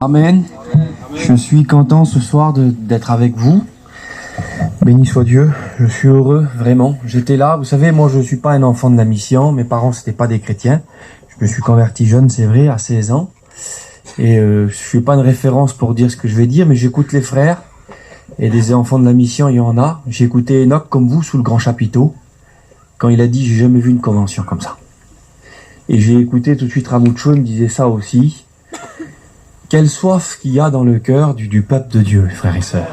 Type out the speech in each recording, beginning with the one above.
Amen. Je suis content ce soir d'être avec vous. Béni soit Dieu. Je suis heureux, vraiment. J'étais là. Vous savez, moi, je ne suis pas un enfant de la mission. Mes parents, c'était pas des chrétiens. Je me suis converti jeune, c'est vrai, à 16 ans. Et je suis pas une référence pour dire ce que je vais dire, mais j'écoute les frères. Et des enfants de la mission, il y en a. J'ai écouté Enoch comme vous sous le grand chapiteau, quand il a dit « J'ai jamais vu une convention comme ça ». Et j'ai écouté tout de suite Ramucho, il me disait ça aussi. Quelle soif qu'il y a dans le cœur du peuple de Dieu, frères et sœurs.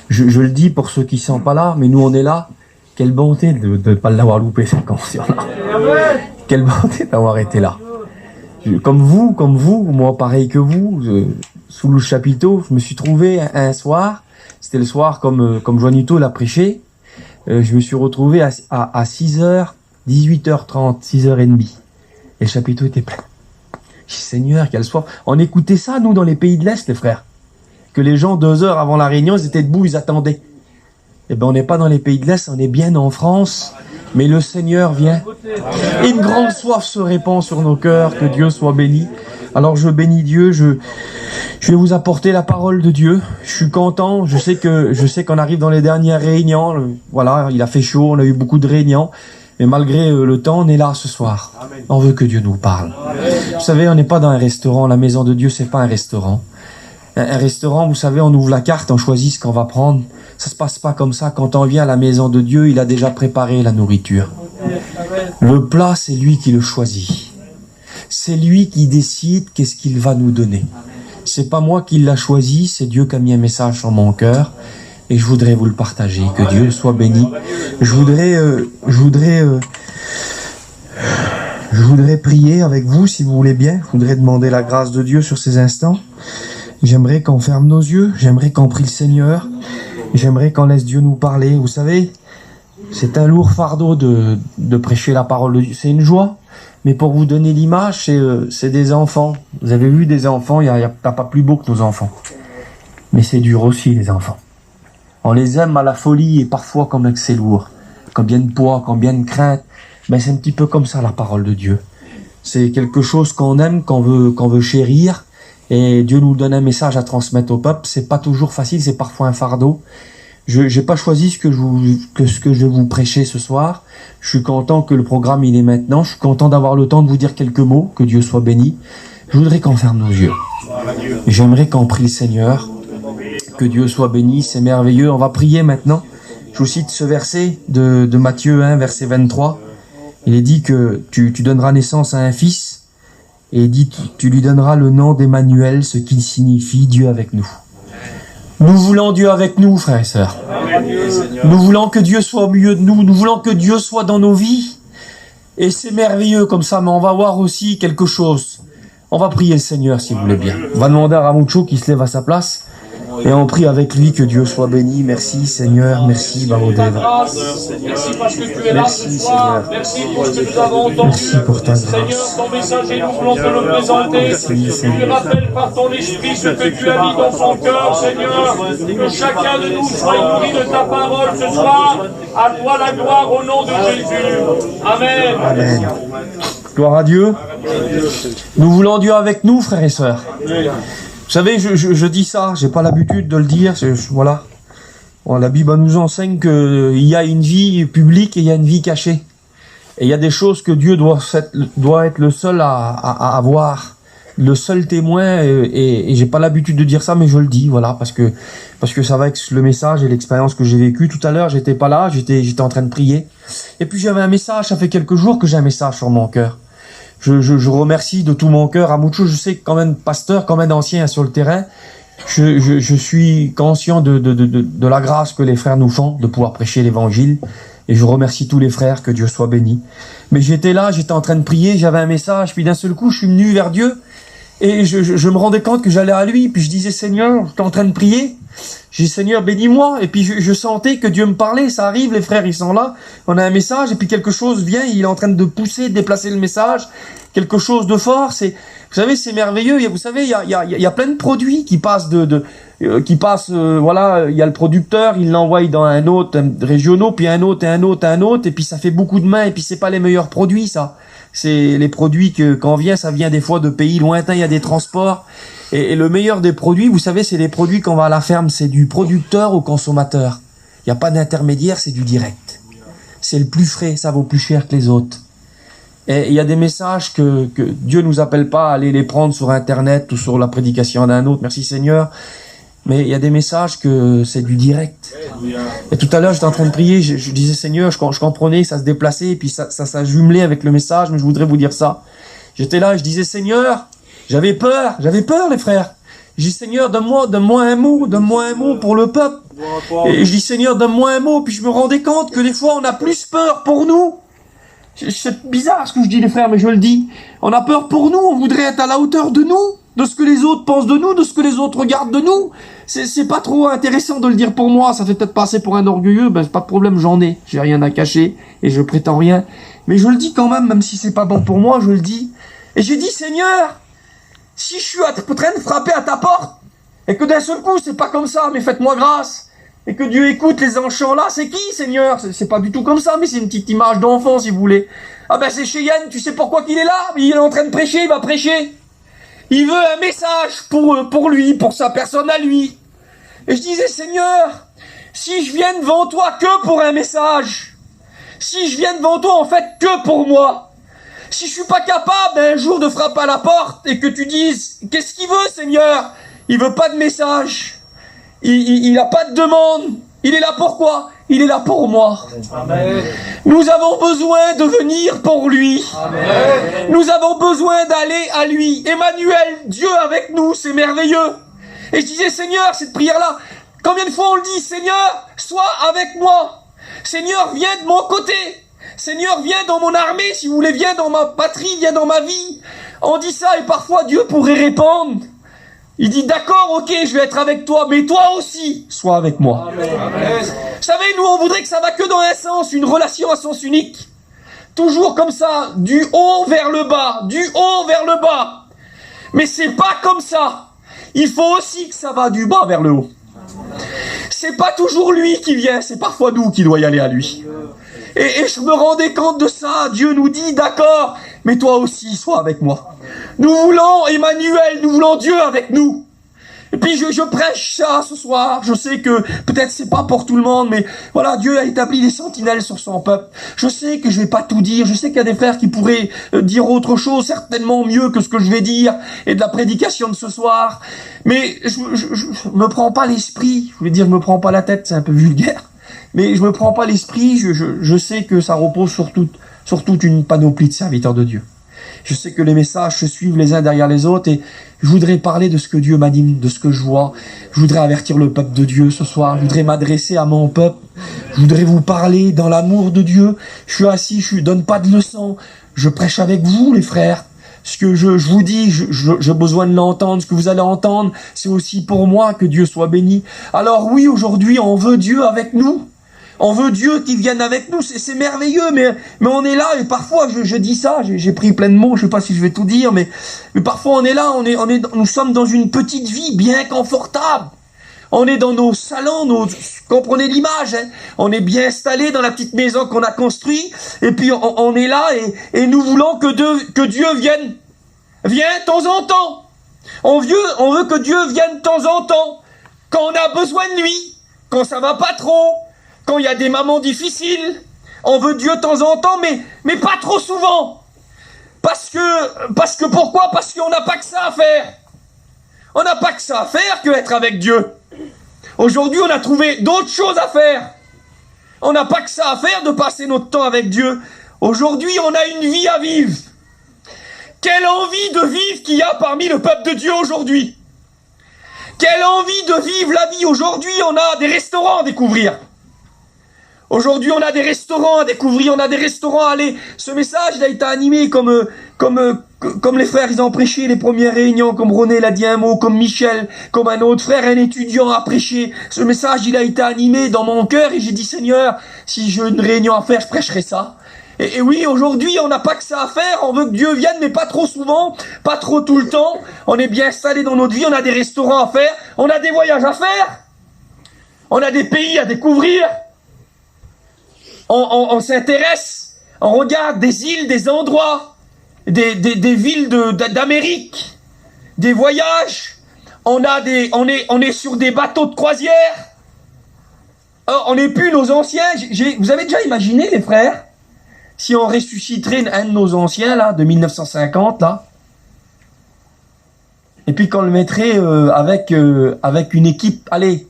Je le dis pour ceux qui ne sont pas là, mais nous on est là. Quelle bonté de ne pas l'avoir loupé, cette convention-là. Quelle bonté d'avoir été là. Comme vous, moi pareil que vous, sous le chapiteau, je me suis trouvé un soir, c'était le soir comme Juanito l'a prêché, je me suis retrouvé à 6h, 18h30, 6h30, et le chapiteau était plein. Seigneur, quelle soif. On écoutait ça, nous, dans les pays de l'Est, les frères. Que les gens, 2 heures avant la réunion, ils étaient debout, ils attendaient. Eh ben, on n'est pas dans les pays de l'Est, on est bien en France. Mais le Seigneur vient. Et une grande soif se répand sur nos cœurs, que Dieu soit béni. Alors, je bénis Dieu, je vais vous apporter la parole de Dieu. Je suis content, je sais qu'on arrive dans les dernières réunions. Voilà, il a fait chaud, on a eu beaucoup de réunions. Mais malgré le temps, on est là ce soir. Amen. On veut que Dieu nous parle. Amen. Vous savez, on n'est pas dans un restaurant. La maison de Dieu, c'est pas un restaurant. Un restaurant, vous savez, on ouvre la carte, on choisit ce qu'on va prendre. Ça se passe pas comme ça. Quand on vient à la maison de Dieu, il a déjà préparé la nourriture. Amen. Le plat, c'est lui qui le choisit. C'est lui qui décide qu'est-ce qu'il va nous donner. C'est pas moi qui l'a choisi, c'est Dieu qui a mis un message sur mon cœur. Et je voudrais vous le partager. Que Dieu soit béni. Je voudrais prier avec vous, si vous voulez bien. Je voudrais demander la grâce de Dieu sur ces instants. J'aimerais qu'on ferme nos yeux. J'aimerais qu'on prie le Seigneur. J'aimerais qu'on laisse Dieu nous parler. Vous savez, c'est un lourd fardeau de prêcher la parole de Dieu. C'est une joie. Mais pour vous donner l'image, c'est des enfants. Vous avez vu des enfants, il n'y a pas plus beau que nos enfants. Mais c'est dur aussi, les enfants. On les aime à la folie et parfois comme que c'est lourd. Combien de poids, combien de crainte. Ben c'est un petit peu comme ça la parole de Dieu. C'est quelque chose qu'on aime, qu'on veut chérir. Et Dieu nous donne un message à transmettre au peuple. C'est pas toujours facile, c'est parfois un fardeau. J'ai pas choisi ce que je vais vous prêcher ce soir. Je suis content que le programme il est maintenant. Je suis content d'avoir le temps de vous dire quelques mots. Que Dieu soit béni. Je voudrais qu'on ferme nos yeux. J'aimerais qu'on prie le Seigneur. Que Dieu soit béni, c'est merveilleux. On va prier maintenant. Je vous cite ce verset de Matthieu 1, verset 23. Il est dit que tu donneras naissance à un fils, et il dit tu lui donneras le nom d'Emmanuel, ce qui signifie Dieu avec nous. Nous voulons Dieu avec nous, frères et sœurs. Nous voulons que Dieu soit au milieu de nous. Nous voulons que Dieu soit dans nos vies. Et c'est merveilleux comme ça, mais on va voir aussi quelque chose. On va prier le Seigneur, si vous voulez bien. On va demander à Ramucho qui se lève à sa place. Et on prie avec lui que Dieu soit béni. Merci Seigneur, merci Barodeva. Merci parce que tu es là ce soir. Merci pour ce que nous avons entendu. Merci pour ta grâce. Seigneur, ton messager, nous voulons te le présenter. Tu lui rappelles par ton esprit ce que tu as mis dans son cœur, Seigneur. Que chacun de nous soit nourri de ta parole ce soir. À toi la gloire au nom de Jésus. Amen. Amen. Gloire à Dieu. Nous voulons Dieu avec nous, frères et sœurs. Vous savez, je dis ça, j'ai pas l'habitude de le dire, voilà. Bon, la Bible nous enseigne qu'il y a une vie publique et il y a une vie cachée. Et il y a des choses que Dieu doit être le seul à avoir, le seul témoin, et j'ai pas l'habitude de dire ça, mais je le dis, voilà, parce que ça va avec le message et l'expérience que j'ai vécue. Tout à l'heure, j'étais pas là, j'étais en train de prier. Et puis j'avais un message, ça fait quelques jours que j'ai un message sur mon cœur. Je remercie de tout mon cœur Ramucho. Je sais que quand même pasteur, quand même ancien sur le terrain, je suis conscient de la grâce que les frères nous font de pouvoir prêcher l'évangile. Et je remercie tous les frères, que Dieu soit béni. Mais j'étais là, j'étais en train de prier, j'avais un message, puis d'un seul coup, je suis venu vers Dieu. Et je me rendais compte que j'allais à lui, puis je disais, Seigneur, j'étais en train de prier. J'ai dit, Seigneur, bénis-moi. Et puis je sentais que Dieu me parlait, ça arrive, les frères, ils sont là. On a un message, et puis quelque chose vient, il est en train de pousser, de déplacer le message. Quelque chose de fort, vous savez, c'est merveilleux. Vous savez, il y a plein de produits qui passent voilà, il y a le producteur, il l'envoie dans un autre régional, puis un autre, et puis ça fait beaucoup de mains, et puis c'est pas les meilleurs produits, ça. C'est les produits quand on vient, ça vient des fois de pays lointains, il y a des transports. Et le meilleur des produits, vous savez, c'est les produits qu'on va à la ferme, c'est du producteur au consommateur. Il n'y a pas d'intermédiaire, c'est du direct. C'est le plus frais, ça vaut plus cher que les autres. Et il y a des messages que Dieu nous appelle pas à aller les prendre sur Internet ou sur la prédication d'un autre, merci Seigneur. Mais il y a des messages que c'est du direct. Et tout à l'heure, j'étais en train de prier, je disais Seigneur, je comprenais, ça se déplaçait, et puis ça jumelait avec le message, mais je voudrais vous dire ça. J'étais là et je disais Seigneur, j'avais peur les frères. Je dis Seigneur, donne-moi un mot pour le peuple. Et je dis Seigneur, donne-moi un mot, puis je me rendais compte que des fois on a plus peur pour nous. C'est bizarre ce que je dis les frères, mais je le dis. On a peur pour nous, on voudrait être à la hauteur de nous, de ce que les autres pensent de nous, de ce que les autres regardent de nous. C'est pas trop intéressant de le dire pour moi, ça fait peut-être passer pour un orgueilleux, ben c'est pas de problème, j'en ai. J'ai rien à cacher, et je prétends rien. Mais je le dis quand même si c'est pas bon pour moi, je le dis. Et j'ai dit Seigneur, si je suis en train de frapper à ta porte, et que d'un seul coup c'est pas comme ça, mais faites-moi grâce, et que Dieu écoute les enchants là, c'est qui Seigneur? C'est pas du tout comme ça, mais c'est une petite image d'enfant si vous voulez. Ah ben c'est Cheyenne, tu sais pourquoi qu'il est là? Il est en train de prêcher, il va prêcher. Il veut un message pour lui, pour sa personne à lui. Et je disais Seigneur, si je viens devant toi que pour un message, si je viens devant toi en fait que pour moi, si je suis pas capable un jour de frapper à la porte et que tu dises, qu'est-ce qu'il veut Seigneur? Il veut pas de message. Il a pas de demande. Il est là pour quoi? Il est là pour moi. Amen. Nous avons besoin de venir pour lui. Amen. Nous avons besoin d'aller à lui. Emmanuel, Dieu avec nous, c'est merveilleux. Et je disais, Seigneur, cette prière-là, combien de fois on le dit, Seigneur, sois avec moi. Seigneur, viens de mon côté. Seigneur, viens dans mon armée, si vous voulez, viens dans ma patrie, viens dans ma vie. On dit ça et parfois Dieu pourrait répondre. Il dit, d'accord, ok, je vais être avec toi, mais toi aussi, sois avec moi. Amen. Vous savez, nous, on voudrait que ça va que dans un sens, une relation à sens unique. Toujours comme ça, du haut vers le bas, du haut vers le bas. Mais c'est pas comme ça. Il faut aussi que ça va du bas vers le haut. C'est pas toujours lui qui vient, c'est parfois nous qui doit y aller à lui. Et je me rendais compte de ça. Dieu nous dit, d'accord, mais toi aussi, sois avec moi. Nous voulons Emmanuel, nous voulons Dieu avec nous. Et puis je prêche ça ce soir. Je sais que peut-être c'est pas pour tout le monde, mais voilà, Dieu a établi des sentinelles sur son peuple. Je sais que je vais pas tout dire. Je sais qu'il y a des frères qui pourraient dire autre chose, certainement mieux que ce que je vais dire, et de la prédication de ce soir. Mais je me prends pas l'esprit. Je voulais dire, je me prends pas la tête, c'est un peu vulgaire. Mais je me prends pas l'esprit. Je sais que ça repose sur toute une panoplie de serviteurs de Dieu. Je sais que les messages se suivent les uns derrière les autres et je voudrais parler de ce que Dieu m'a dit, de ce que je vois. Je voudrais avertir le peuple de Dieu ce soir. Je voudrais m'adresser à mon peuple. Je voudrais vous parler dans l'amour de Dieu. Je suis assis, je donne pas de leçons. Je prêche avec vous, les frères. Ce que je vous dis, j'ai besoin de l'entendre. Ce que vous allez entendre, c'est aussi pour moi, que Dieu soit béni. Alors oui, aujourd'hui, on veut Dieu avec nous. On veut Dieu qui vienne avec nous, c'est merveilleux, mais on est là, et parfois, je dis ça, j'ai pris plein de mots, je sais pas si je vais tout dire, mais parfois on est là, nous sommes dans une petite vie bien confortable. On est dans nos salons, comprenez l'image, hein. On est bien installé dans la petite maison qu'on a construite, et puis on est là, et nous voulons que Dieu vienne de temps en temps. On veut que Dieu vienne de temps en temps, quand on a besoin de lui, quand ça va pas trop, quand il y a des moments difficiles. On veut Dieu de temps en temps, mais pas trop souvent. Parce que pourquoi? Parce qu'on n'a pas que ça à faire. On n'a pas que ça à faire que être avec Dieu. Aujourd'hui, on a trouvé d'autres choses à faire. On n'a pas que ça à faire de passer notre temps avec Dieu. Aujourd'hui, on a une vie à vivre. Quelle envie de vivre qu'il y a parmi le peuple de Dieu aujourd'hui. Quelle envie de vivre la vie. Aujourd'hui, on a des restaurants à découvrir. Aujourd'hui, on a des restaurants à découvrir, on a des restaurants à aller. Ce message, il a été animé comme les frères, ils ont prêché les premières réunions, comme René l'a dit un mot, comme Michel, comme un autre frère, un étudiant a prêché. Ce message, il a été animé dans mon cœur et j'ai dit, Seigneur, si j'ai une réunion à faire, je prêcherai ça. Et oui, aujourd'hui, on n'a pas que ça à faire, on veut que Dieu vienne, mais pas trop souvent, pas trop tout le temps. On est bien installé dans notre vie, on a des restaurants à faire, on a des voyages à faire, on a des pays à découvrir. On s'intéresse, on regarde des îles, des endroits. des villes d'Amérique, des voyages. On est sur des bateaux de croisière. On n'est plus nos anciens. Vous avez déjà imaginé, les frères, si on ressusciterait un de nos anciens, là, de 1950, là, et puis qu'on le mettrait avec une équipe, allez,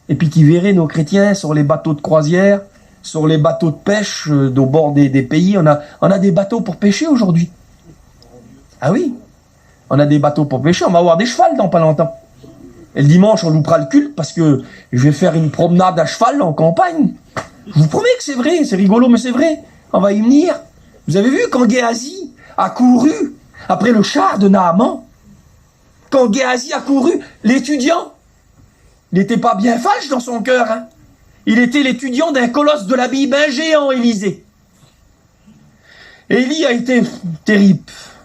et puis qui verrait nos chrétiens sur les bateaux de croisière, sur les bateaux de pêche au bord des pays. On a des bateaux pour pêcher aujourd'hui. Ah oui, on a des bateaux pour pêcher. On va avoir des chevals dans pas longtemps. Et le dimanche, on loupera le culte parce que je vais faire une promenade à cheval en campagne. Je vous promets que c'est vrai, c'est rigolo, mais c'est vrai. On va y venir. Vous avez vu quand Géasi a couru après le char de Naaman? Quand Géasi a couru, l'étudiant, il n'était pas bien fâche dans son cœur. Hein. Il était l'étudiant d'un colosse de la Bible, un géant, Élisée. Élie a été terrible.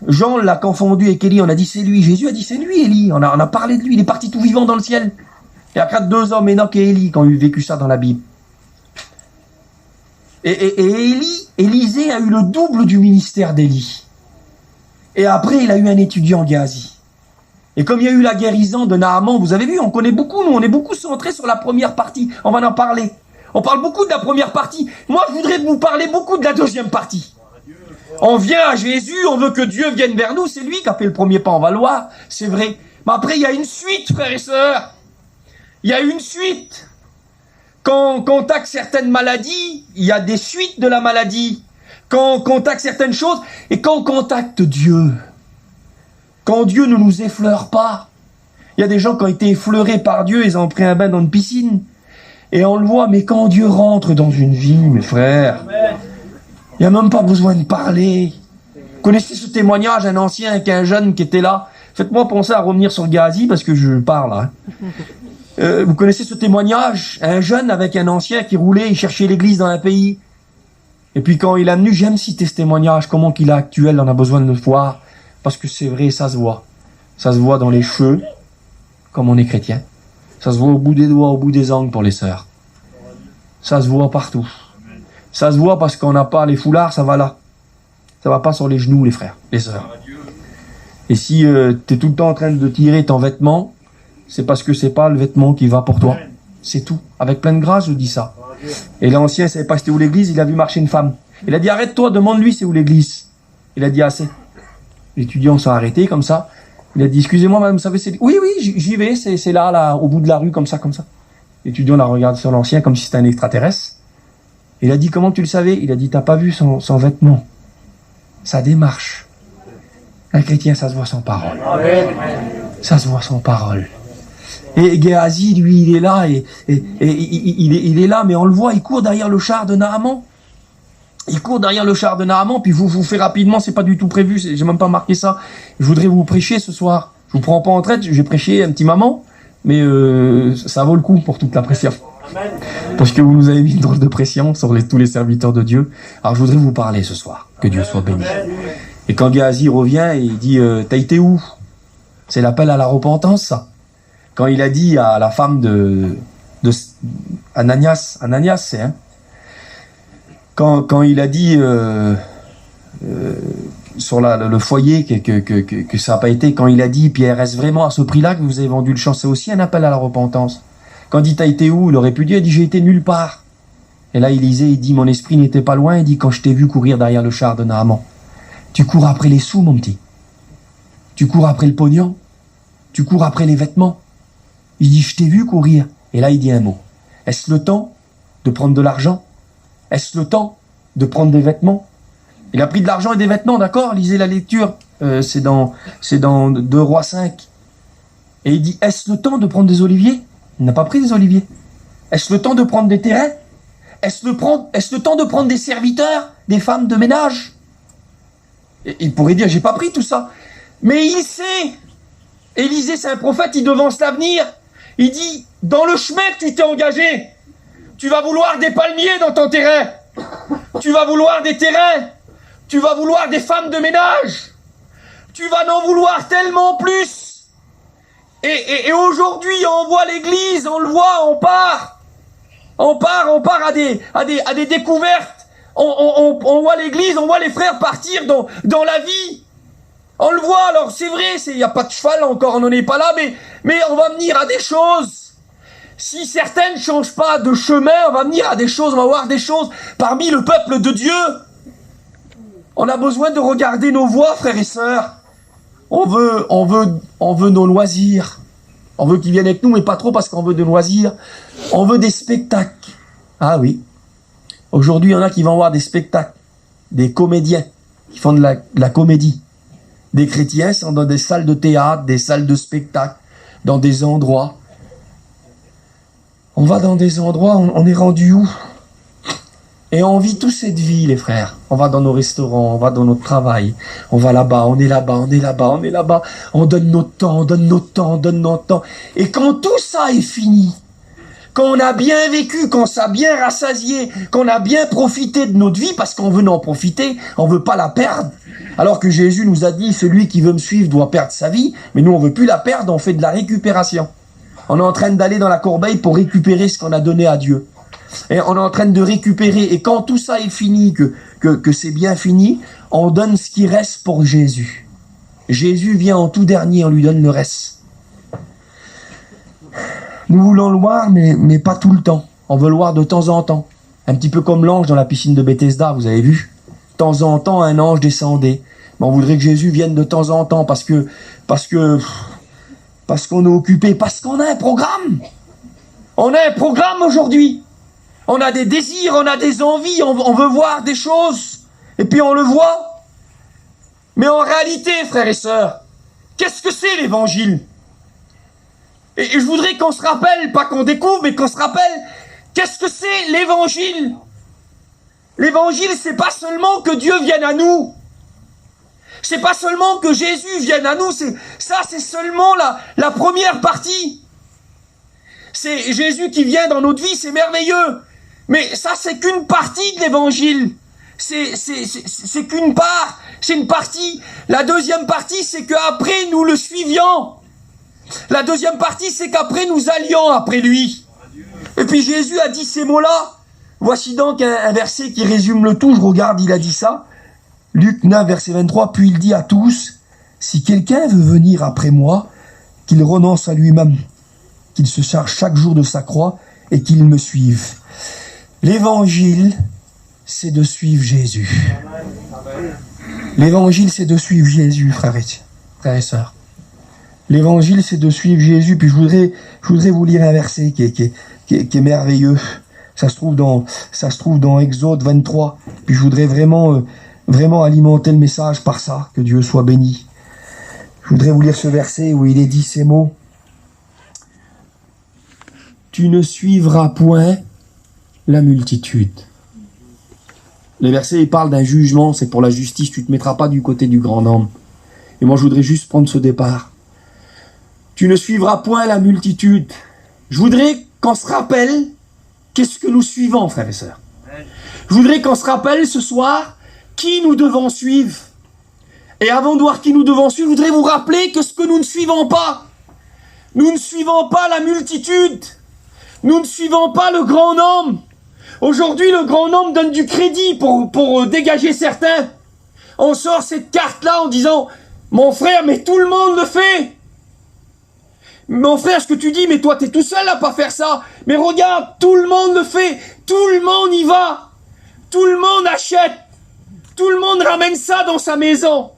Jean l'a confondu avec Élie, on a dit c'est lui. Jésus a dit c'est lui, Élie. On a parlé de lui, il est parti tout vivant dans le ciel. Il y a 2 hommes, Enoch et Élie, qui ont vécu ça dans la Bible. Et Élisée a eu le double du ministère d'Élie. Et après, il a eu un étudiant, Géasi. Et comme il y a eu la guérison de Naaman, vous avez vu, on connaît beaucoup, nous, on est beaucoup centrés sur la première partie. On va en parler. On parle beaucoup de la première partie. Moi, je voudrais vous parler beaucoup de la deuxième partie. On vient à Jésus, on veut que Dieu vienne vers nous. C'est lui qui a fait le premier pas en Valois, c'est vrai. Mais après, il y a une suite, frères et sœurs. Il y a une suite. Quand on contacte certaines maladies, il y a des suites de la maladie. Quand on contacte certaines choses, et quand on contacte Dieu, quand Dieu ne nous effleure pas, il y a des gens qui ont été effleurés par Dieu, ils ont pris un bain dans une piscine, et on le voit, mais quand Dieu rentre dans une vie, mes frères, il n'y a même pas besoin de parler. Vous connaissez ce témoignage, un ancien avec un jeune qui était là? Faites-moi penser à revenir sur Géasi, parce que je parle. Hein. Vous connaissez ce témoignage? Un jeune avec un ancien qui roulait, il cherchait l'église dans un pays. Et puis quand il a venu, j'aime citer ce témoignage, comment qu'il est actuel, on a besoin de le voir. Parce que c'est vrai, ça se voit. Ça se voit dans les cheveux, comme on est chrétien. Ça se voit au bout des doigts, au bout des ongles pour les sœurs. Ça se voit partout. Ça se voit parce qu'on n'a pas les foulards, ça va là. Ça va pas sur les genoux, les frères, les sœurs. Et si tu es tout le temps en train de tirer ton vêtement, c'est parce que c'est pas le vêtement qui va pour toi. C'est tout. Avec pleine grâce, je dis ça. Et l'ancien, il savait pas c'était où l'église, il a vu marcher une femme. Il a dit, arrête-toi, demande-lui c'est où l'église. Il a dit, assez. L'étudiant s'est arrêté comme ça. Il a dit, excusez-moi, madame, vous savez, c'est... Oui, j'y vais, c'est là, au bout de la rue, comme ça. L'étudiant l'a regardé sur l'ancien comme si c'était un extraterrestre. Il a dit, comment tu le savais? Il a dit, t'as pas vu son vêtement, sa démarche. Un chrétien, ça se voit sans parole. Ça se voit sans parole. Et Géasi, lui, il est là, et il est là, mais on le voit, il court derrière le char de Naaman. Il court derrière le char de Naaman, puis vous faites rapidement, c'est pas du tout prévu, j'ai même pas marqué ça. Je voudrais vous prêcher ce soir. Je vous prends pas en traite, je vais prêcher un petit maman, mais ça vaut le coup pour toute la pression. Parce que vous nous avez mis une drôle de pression sur tous les serviteurs de Dieu. Alors je voudrais vous parler ce soir, que Dieu soit béni. Et quand Géasi revient, il dit, t'as été où? C'est l'appel à la repentance, ça. Quand il a dit à la femme de Ananias, c'est, hein, quand il a dit sur le foyer que ça n'a pas été, quand il a dit, Pierre, est-ce vraiment à ce prix-là que vous avez vendu le champ? C'est aussi un appel à la repentance. Quand il dit, t'as été où? Il aurait pu dire, il dit, j'ai été nulle part. Et là, Élisée, il dit, mon esprit n'était pas loin, il dit, quand je t'ai vu courir derrière le char de Naaman. Tu cours après les sous, mon petit. Tu cours après le pognon. Tu cours après les vêtements. Il dit, je t'ai vu courir. Et là, il dit un mot. Est-ce le temps de prendre de l'argent? Est-ce le temps de prendre des vêtements? Il a pris de l'argent et des vêtements, d'accord? Lisez la lecture. C'est dans 2 Rois 5. Et il dit, est-ce le temps de prendre des oliviers? Il n'a pas pris des oliviers. Est-ce le temps de prendre des terrains? Est-ce le temps de prendre des serviteurs, des femmes de ménage? Et il pourrait dire, j'ai pas pris tout ça. Mais il sait. Élisée, c'est un prophète, il devance l'avenir. Il dit, dans le chemin que tu t'es engagé, tu vas vouloir des palmiers dans ton terrain. Tu vas vouloir des terrains. Tu vas vouloir des femmes de ménage. Tu vas en vouloir tellement plus. Et aujourd'hui, on voit l'église, on le voit, on part à des découvertes, On voit l'église, on voit les frères partir dans la vie. On le voit, alors c'est vrai, il n'y a pas de cheval encore, on n'en est pas là, mais on va venir à des choses. Si certaines ne changent pas de chemin, on va venir à des choses, on va voir des choses parmi le peuple de Dieu. On a besoin de regarder nos voies, frères et sœurs. On veut nos loisirs. On veut qu'ils viennent avec nous, mais pas trop parce qu'on veut des loisirs. On veut des spectacles. Ah oui. Aujourd'hui, il y en a qui vont voir des spectacles. Des comédiens qui font de la comédie. Des chrétiens sont dans des salles de théâtre, des salles de spectacle, dans des endroits. On va dans des endroits, on est rendu où? Et on vit toute cette vie, les frères. On va dans nos restaurants, on va dans notre travail. On va là-bas, on est là-bas, on est là-bas, on est là-bas. On donne notre temps, on donne notre temps, on donne notre temps. Et quand tout ça est fini, quand on a bien vécu, quand on s'est bien rassasié, qu'on a bien profité de notre vie, parce qu'on veut en profiter, on veut pas la perdre. Alors que Jésus nous a dit, celui qui veut me suivre doit perdre sa vie, mais nous on veut plus la perdre, on fait de la récupération. On est en train d'aller dans la corbeille pour récupérer ce qu'on a donné à Dieu. Et on est en train de récupérer, et quand tout ça est fini, que c'est bien fini, on donne ce qui reste pour Jésus. Jésus vient en tout dernier, on lui donne le reste. Nous voulons le voir, mais pas tout le temps. On veut le voir de temps en temps. Un petit peu comme l'ange dans la piscine de Bethesda, vous avez vu? De temps en temps, un ange descendait. Mais on voudrait que Jésus vienne de temps en temps parce qu'on est occupé, parce qu'on a un programme. On a un programme aujourd'hui. On a des désirs, on a des envies, on veut voir des choses. Et puis on le voit. Mais en réalité, frères et sœurs, qu'est-ce que c'est l'évangile? Et je voudrais qu'on se rappelle, pas qu'on découvre, mais qu'on se rappelle, qu'est-ce que c'est l'évangile? L'évangile, c'est pas seulement que Dieu vienne à nous. C'est pas seulement que Jésus vienne à nous. C'est seulement la première partie. C'est Jésus qui vient dans notre vie, c'est merveilleux. Mais ça, c'est qu'une partie de l'évangile. C'est qu'une part. C'est une partie. La deuxième partie, c'est qu'après, nous le suivions. La deuxième partie, c'est qu'après, nous allions après lui. Et puis Jésus a dit ces mots-là. Voici donc un verset qui résume le tout. Je regarde, il a dit ça. Luc 9, verset 23. Puis il dit à tous, si quelqu'un veut venir après moi, qu'il renonce à lui-même, qu'il se charge chaque jour de sa croix et qu'il me suive. L'évangile, c'est de suivre Jésus. L'évangile, c'est de suivre Jésus, frères et sœurs. L'évangile, c'est de suivre Jésus. Puis je voudrais vous lire un verset qui est merveilleux. Ça se trouve dans Exode 23. Puis je voudrais vraiment alimenter le message par ça. Que Dieu soit béni. Je voudrais vous lire ce verset où il est dit ces mots. Tu ne suivras point la multitude. Les versets parlent d'un jugement, c'est pour la justice. Tu ne te mettras pas du côté du grand nombre. Et moi, je voudrais juste prendre ce départ. Tu ne suivras point la multitude. Je voudrais qu'on se rappelle qu'est-ce que nous suivons, frères et sœurs. Je voudrais qu'on se rappelle ce soir qui nous devons suivre. Et avant de voir qui nous devons suivre, je voudrais vous rappeler que ce que nous ne suivons pas. Nous ne suivons pas la multitude. Nous ne suivons pas le grand nombre. Aujourd'hui, le grand nombre donne du crédit pour dégager certains. On sort cette carte-là en disant « Mon frère, mais tout le monde le fait !» Mon frère, ce que tu dis, mais toi, t'es tout seul à pas faire ça. Mais regarde, tout le monde le fait. Tout le monde y va. Tout le monde achète. Tout le monde ramène ça dans sa maison.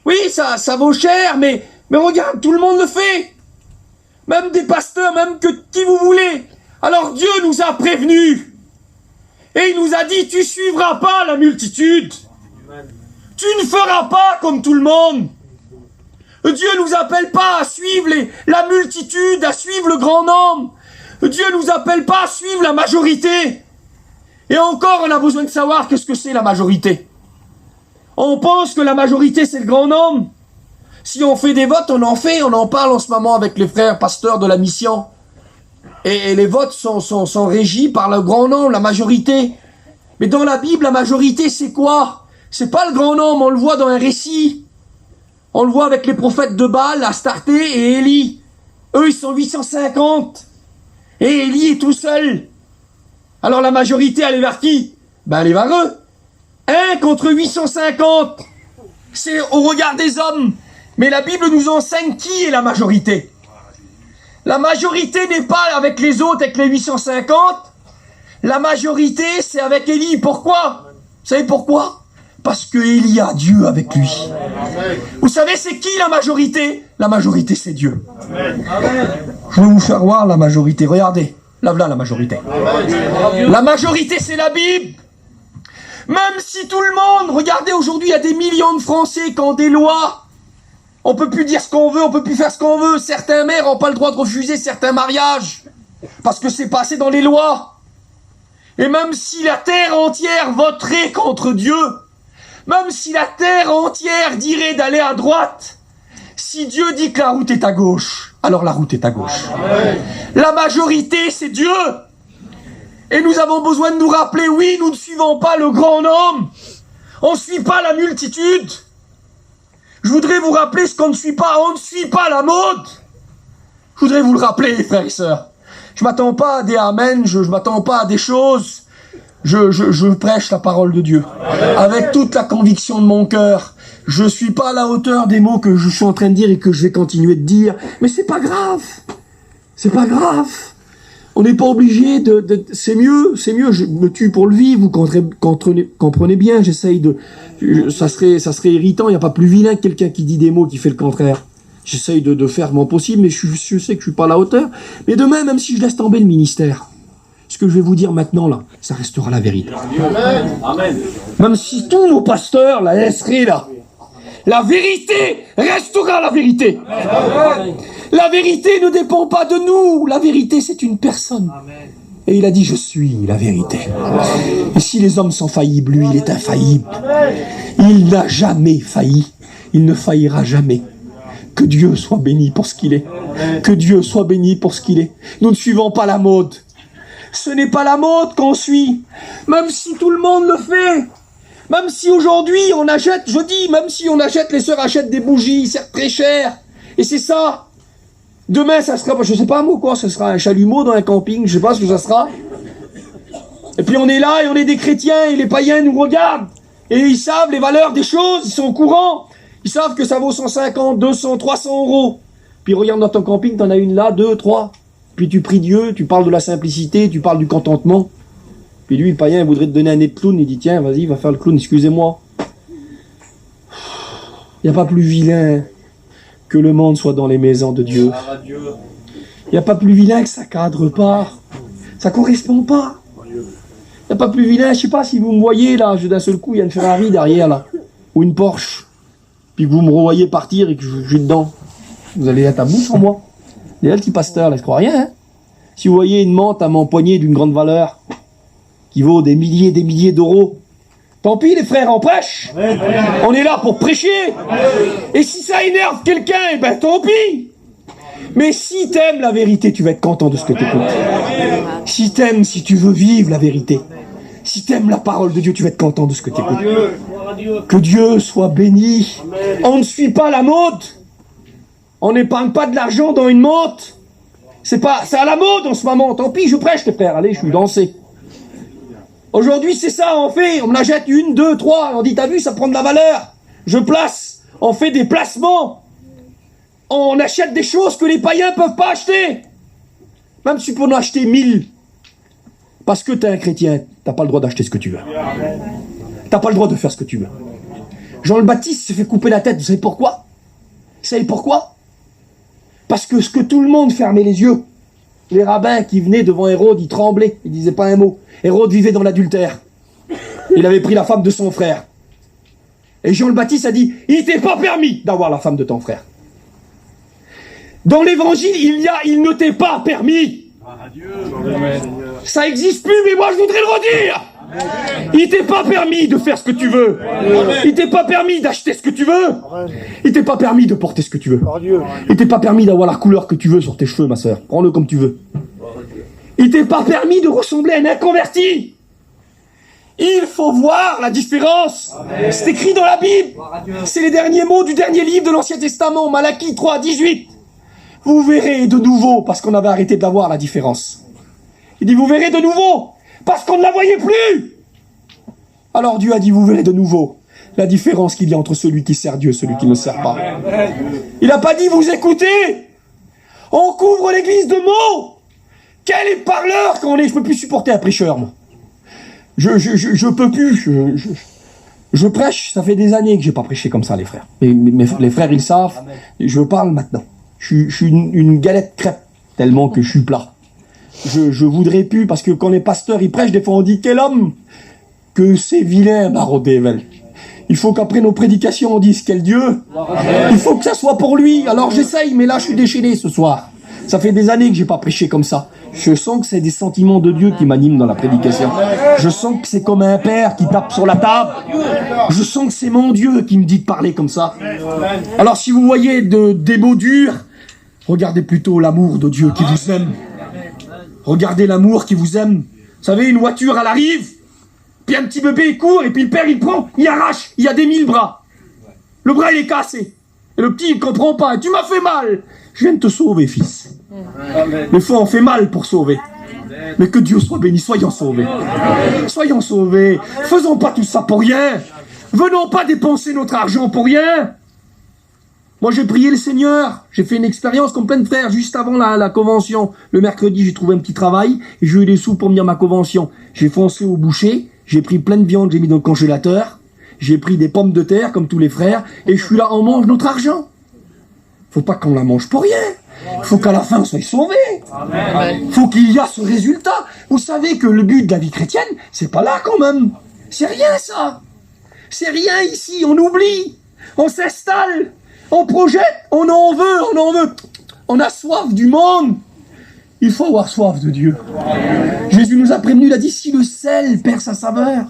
Oui, ça vaut cher, mais regarde, tout le monde le fait. Même des pasteurs, même que qui vous voulez. Alors Dieu nous a prévenus. Et il nous a dit, tu suivras pas la multitude. Tu ne feras pas comme tout le monde. Dieu nous appelle pas à suivre la multitude, à suivre le grand nombre. Dieu nous appelle pas à suivre la majorité. Et encore, on a besoin de savoir qu'est-ce que c'est la majorité. On pense que la majorité, c'est le grand nombre. Si on fait des votes, on en parle en ce moment avec les frères pasteurs de la mission. Et les votes sont régis par le grand nombre, la majorité. Mais dans la Bible, la majorité, c'est quoi? C'est pas le grand nombre, on le voit dans un récit. On le voit avec les prophètes de Baal, Astarté et Élie. Eux, ils sont 850. Et Élie est tout seul. Alors la majorité, elle est vers qui? Ben les vareux. 1 contre 850. C'est au regard des hommes. Mais la Bible nous enseigne qui est la majorité. La majorité n'est pas avec les autres, avec les 850. La majorité, c'est avec Élie. Pourquoi? Vous savez pourquoi? Parce que Élie a Dieu avec lui. Vous savez, c'est qui la majorité? La majorité, c'est Dieu. Je vais vous faire voir la majorité. Regardez, là, voilà la majorité. La majorité, c'est la Bible. Même si tout le monde, regardez, aujourd'hui, il y a des millions de Français qui ont des lois. On peut plus dire ce qu'on veut, on peut plus faire ce qu'on veut. Certains maires n'ont pas le droit de refuser certains mariages. Parce que c'est passé dans les lois. Et même si la terre entière voterait contre Dieu, même si la terre entière dirait d'aller à droite, si Dieu dit que la route est à gauche, alors la route est à gauche. La majorité, c'est Dieu. Et nous avons besoin de nous rappeler, oui, nous ne suivons pas le grand homme. On ne suit pas la multitude. Je voudrais vous rappeler ce qu'on ne suit pas. On ne suit pas la mode. Je voudrais vous le rappeler, frères et sœurs. Je m'attends pas à des amen, je m'attends pas à des choses. Je prêche la parole de Dieu. Avec toute la conviction de mon cœur. Je suis pas à la hauteur des mots que je suis en train de dire et que je vais continuer de dire. Mais c'est pas grave. C'est pas grave. On n'est pas obligé c'est mieux, je me tue pour le vivre, vous comprenez bien, j'essaye de, ça serait irritant, il n'y a pas plus vilain que quelqu'un qui dit des mots qui fait le contraire. J'essaye de faire mon possible, mais je sais que je suis pas à la hauteur. Mais demain, même si je laisse tomber le ministère, ce que je vais vous dire maintenant, là, ça restera la vérité. Amen. Même si tous nos pasteurs la laisseraient là, la vérité restera la vérité. La vérité ne dépend pas de nous. La vérité, c'est une personne. Et il a dit, je suis la vérité. Et si les hommes sont faillibles, lui, il est infaillible. Il n'a jamais failli. Il ne faillira jamais. Que Dieu soit béni pour ce qu'il est. Que Dieu soit béni pour ce qu'il est. Nous ne suivons pas la mode. Ce n'est pas la mode qu'on suit. Même si tout le monde le fait. Même si aujourd'hui on achète, même si on achète, les sœurs achètent des bougies, certes très chères. Et c'est ça. Demain, ça sera, je sais pas moi quoi, ce sera un chalumeau dans un camping, je sais pas ce que ça sera. Et puis on est là et on est des chrétiens et les païens nous regardent. Et ils savent les valeurs des choses, ils sont au courant. Ils savent que ça vaut 150, 200, 300 euros. Puis regarde dans ton camping, t'en as une là, 2, 3. Puis tu pries Dieu, tu parles de la simplicité, tu parles du contentement. Puis lui, le païen, il voudrait te donner un nez de clown, il dit tiens, vas-y, va faire le clown, excusez-moi. Il n'y a pas plus vilain que le monde soit dans les maisons de Dieu. Il n'y a pas plus vilain que ça cadre pas. Ça correspond pas. Il n'y a pas plus vilain, je sais pas si vous me voyez là, d'un seul coup, il y a une Ferrari derrière là, ou une Porsche. Puis que vous me revoyez partir et que je suis dedans. Vous allez être à bout sans moi. Et là, le petit pasteur, là, je crois rien. Hein. Si vous voyez une menthe à mon poignet d'une grande valeur, qui vaut des milliers d'euros, tant pis les frères, on prêche. On est là pour prêcher. Et si ça énerve quelqu'un, eh ben tant pis. Mais si t'aimes la vérité, tu vas être content de ce que tu écoutes. Si t'aimes, si tu veux vivre la vérité, si t'aimes la parole de Dieu, tu vas être content de ce que tu écoutes. Que Dieu soit béni. On ne suit pas la mode. On n'épargne pas de l'argent dans une montre. C'est à la mode en ce moment. Tant pis, je prêche les frères. Allez, je suis dansé. Aujourd'hui, c'est ça, on fait. On achète 1, 2, 3. On dit, t'as vu, ça prend de la valeur. Je place. On fait des placements. On achète des choses que les païens ne peuvent pas acheter. Même si tu peux en acheter 1000. Parce que t'es un chrétien, t'as pas le droit d'acheter ce que tu veux. T'as pas le droit de faire ce que tu veux. Jean le Baptiste s'est fait couper la tête. Vous savez pourquoi? Vous savez pourquoi? Parce que ce que tout le monde fermait les yeux. Les rabbins qui venaient devant Hérode, ils tremblaient, ils disaient pas un mot. Hérode vivait dans l'adultère. Il avait pris la femme de son frère. Et Jean le Baptiste a dit, il t'est pas permis d'avoir la femme de ton frère. Dans l'évangile, il ne t'est pas permis. Ça existe plus, mais moi je voudrais le redire. Il t'est pas permis de faire ce que tu veux. Il t'est pas permis d'acheter ce que tu veux. Il t'est pas permis de porter ce que tu veux. Il t'est pas permis d'avoir la couleur que tu veux sur tes cheveux, ma sœur. Prends-le comme tu veux. Il t'est pas permis de ressembler à un inconverti. Il faut voir la différence. C'est écrit dans la Bible. C'est les derniers mots du dernier livre de l'Ancien Testament, Malachie 3, 18. Vous verrez de nouveau, parce qu'on avait arrêté d'avoir la différence. Il dit, vous verrez de nouveau, parce qu'on ne la voyait plus. Alors Dieu a dit, vous verrez de nouveau la différence qu'il y a entre celui qui sert Dieu et celui qui ne sert pas. Il n'a pas dit, vous écoutez. On couvre l'église de mots. Quel est parleur qu'on est. Je peux plus supporter un prêcheur, moi. Je peux plus. Je prêche, ça fait des années que j'ai pas prêché comme ça, les frères. Les frères, ils savent. Je parle maintenant. Je suis une galette crêpe, tellement que je suis plat. Je voudrais plus, parce que quand les pasteurs, ils prêchent, des fois on dit, quel homme que c'est vilain, Barodével. Il faut qu'après nos prédications, on dise, quel Dieu. Il faut que ça soit pour lui. Alors j'essaye, mais là, je suis déchaîné ce soir. Ça fait des années que j'ai pas prêché comme ça. Je sens que c'est des sentiments de Dieu qui m'animent dans la prédication. Je sens que c'est comme un père qui tape sur la table. Je sens que c'est mon Dieu qui me dit de parler comme ça. Alors si vous voyez des mots durs, regardez plutôt l'amour de Dieu qui vous aime. Regardez l'amour qui vous aime. Vous savez, une voiture, elle arrive, puis un petit bébé il court, et puis le père il prend, il arrache, il y a des 1000 bras. Le bras il est cassé. Et le petit il comprend pas. Tu m'as fait mal. Je viens de te sauver, fils. Des fois, on fait mal pour sauver. Mais que Dieu soit béni, soyons sauvés. Soyons sauvés. Faisons pas tout ça pour rien. Venons pas dépenser notre argent pour rien. Moi, j'ai prié le Seigneur. J'ai fait une expérience comme plein de frères juste avant la convention. Le mercredi, j'ai trouvé un petit travail et j'ai eu des sous pour venir à ma convention. J'ai foncé au boucher. J'ai pris plein de viande, j'ai mis dans le congélateur. J'ai pris des pommes de terre, comme tous les frères. Et je suis là, on mange notre argent. Faut pas qu'on la mange pour rien. Faut qu'à la fin, on soit sauvés. Faut qu'il y a ce résultat. Vous savez que le but de la vie chrétienne, c'est pas là quand même. C'est rien, ça. C'est rien ici. On oublie. On s'installe. On projette. On en veut. On a soif du monde. Il faut avoir soif de Dieu. Jésus nous a prévenus. Il a dit, si le sel perd sa saveur,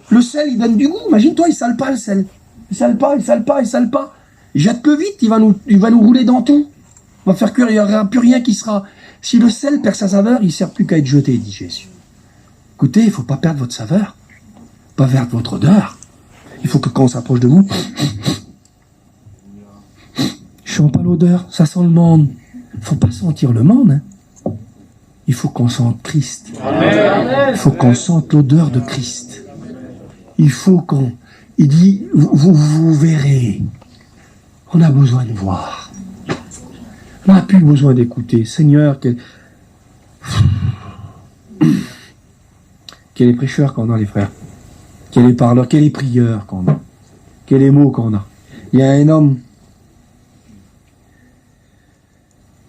le sel, il donne du goût. Imagine-toi, il sale pas le sel. Il sale pas. Jette-le vite, il va nous rouler dans tout. On va faire cuire, il n'y aura plus rien qui sera. Si le sel perd sa saveur, il ne sert plus qu'à être jeté, dit Jésus. Écoutez, il ne faut pas perdre votre saveur, pas perdre votre odeur. Il faut que quand on s'approche de vous, je sens pas l'odeur, ça sent le monde. Il ne faut pas sentir le monde. Hein. Il faut qu'on sente Christ. Il faut qu'on sente l'odeur de Christ. Il faut qu'on... Il dit, vous verrez. On a besoin de voir. On n'a plus besoin d'écouter. Seigneur, quel est prêcheur qu'on a, les frères. Quel est parleur, quel est prieur qu'on a. Quel est mot qu'on a. Il y a un homme,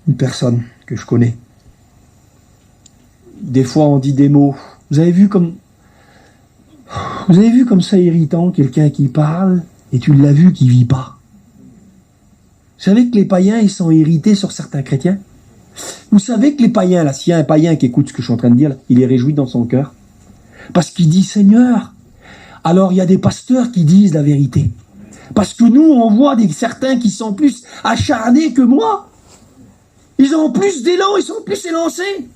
une personne que je connais. Des fois, on dit des mots. Vous avez vu comme ça irritant, quelqu'un qui parle, et tu l'as vu qui vit pas. Vous savez que les païens, ils sont irrités sur certains chrétiens. Vous savez que les païens, là, s'il y a un païen qui écoute ce que je suis en train de dire, là, il est réjoui dans son cœur. Parce qu'il dit Seigneur. Alors il y a des pasteurs qui disent la vérité. Parce que nous, on voit certains qui sont plus acharnés que moi. Ils ont plus d'élan, ils sont plus élancés.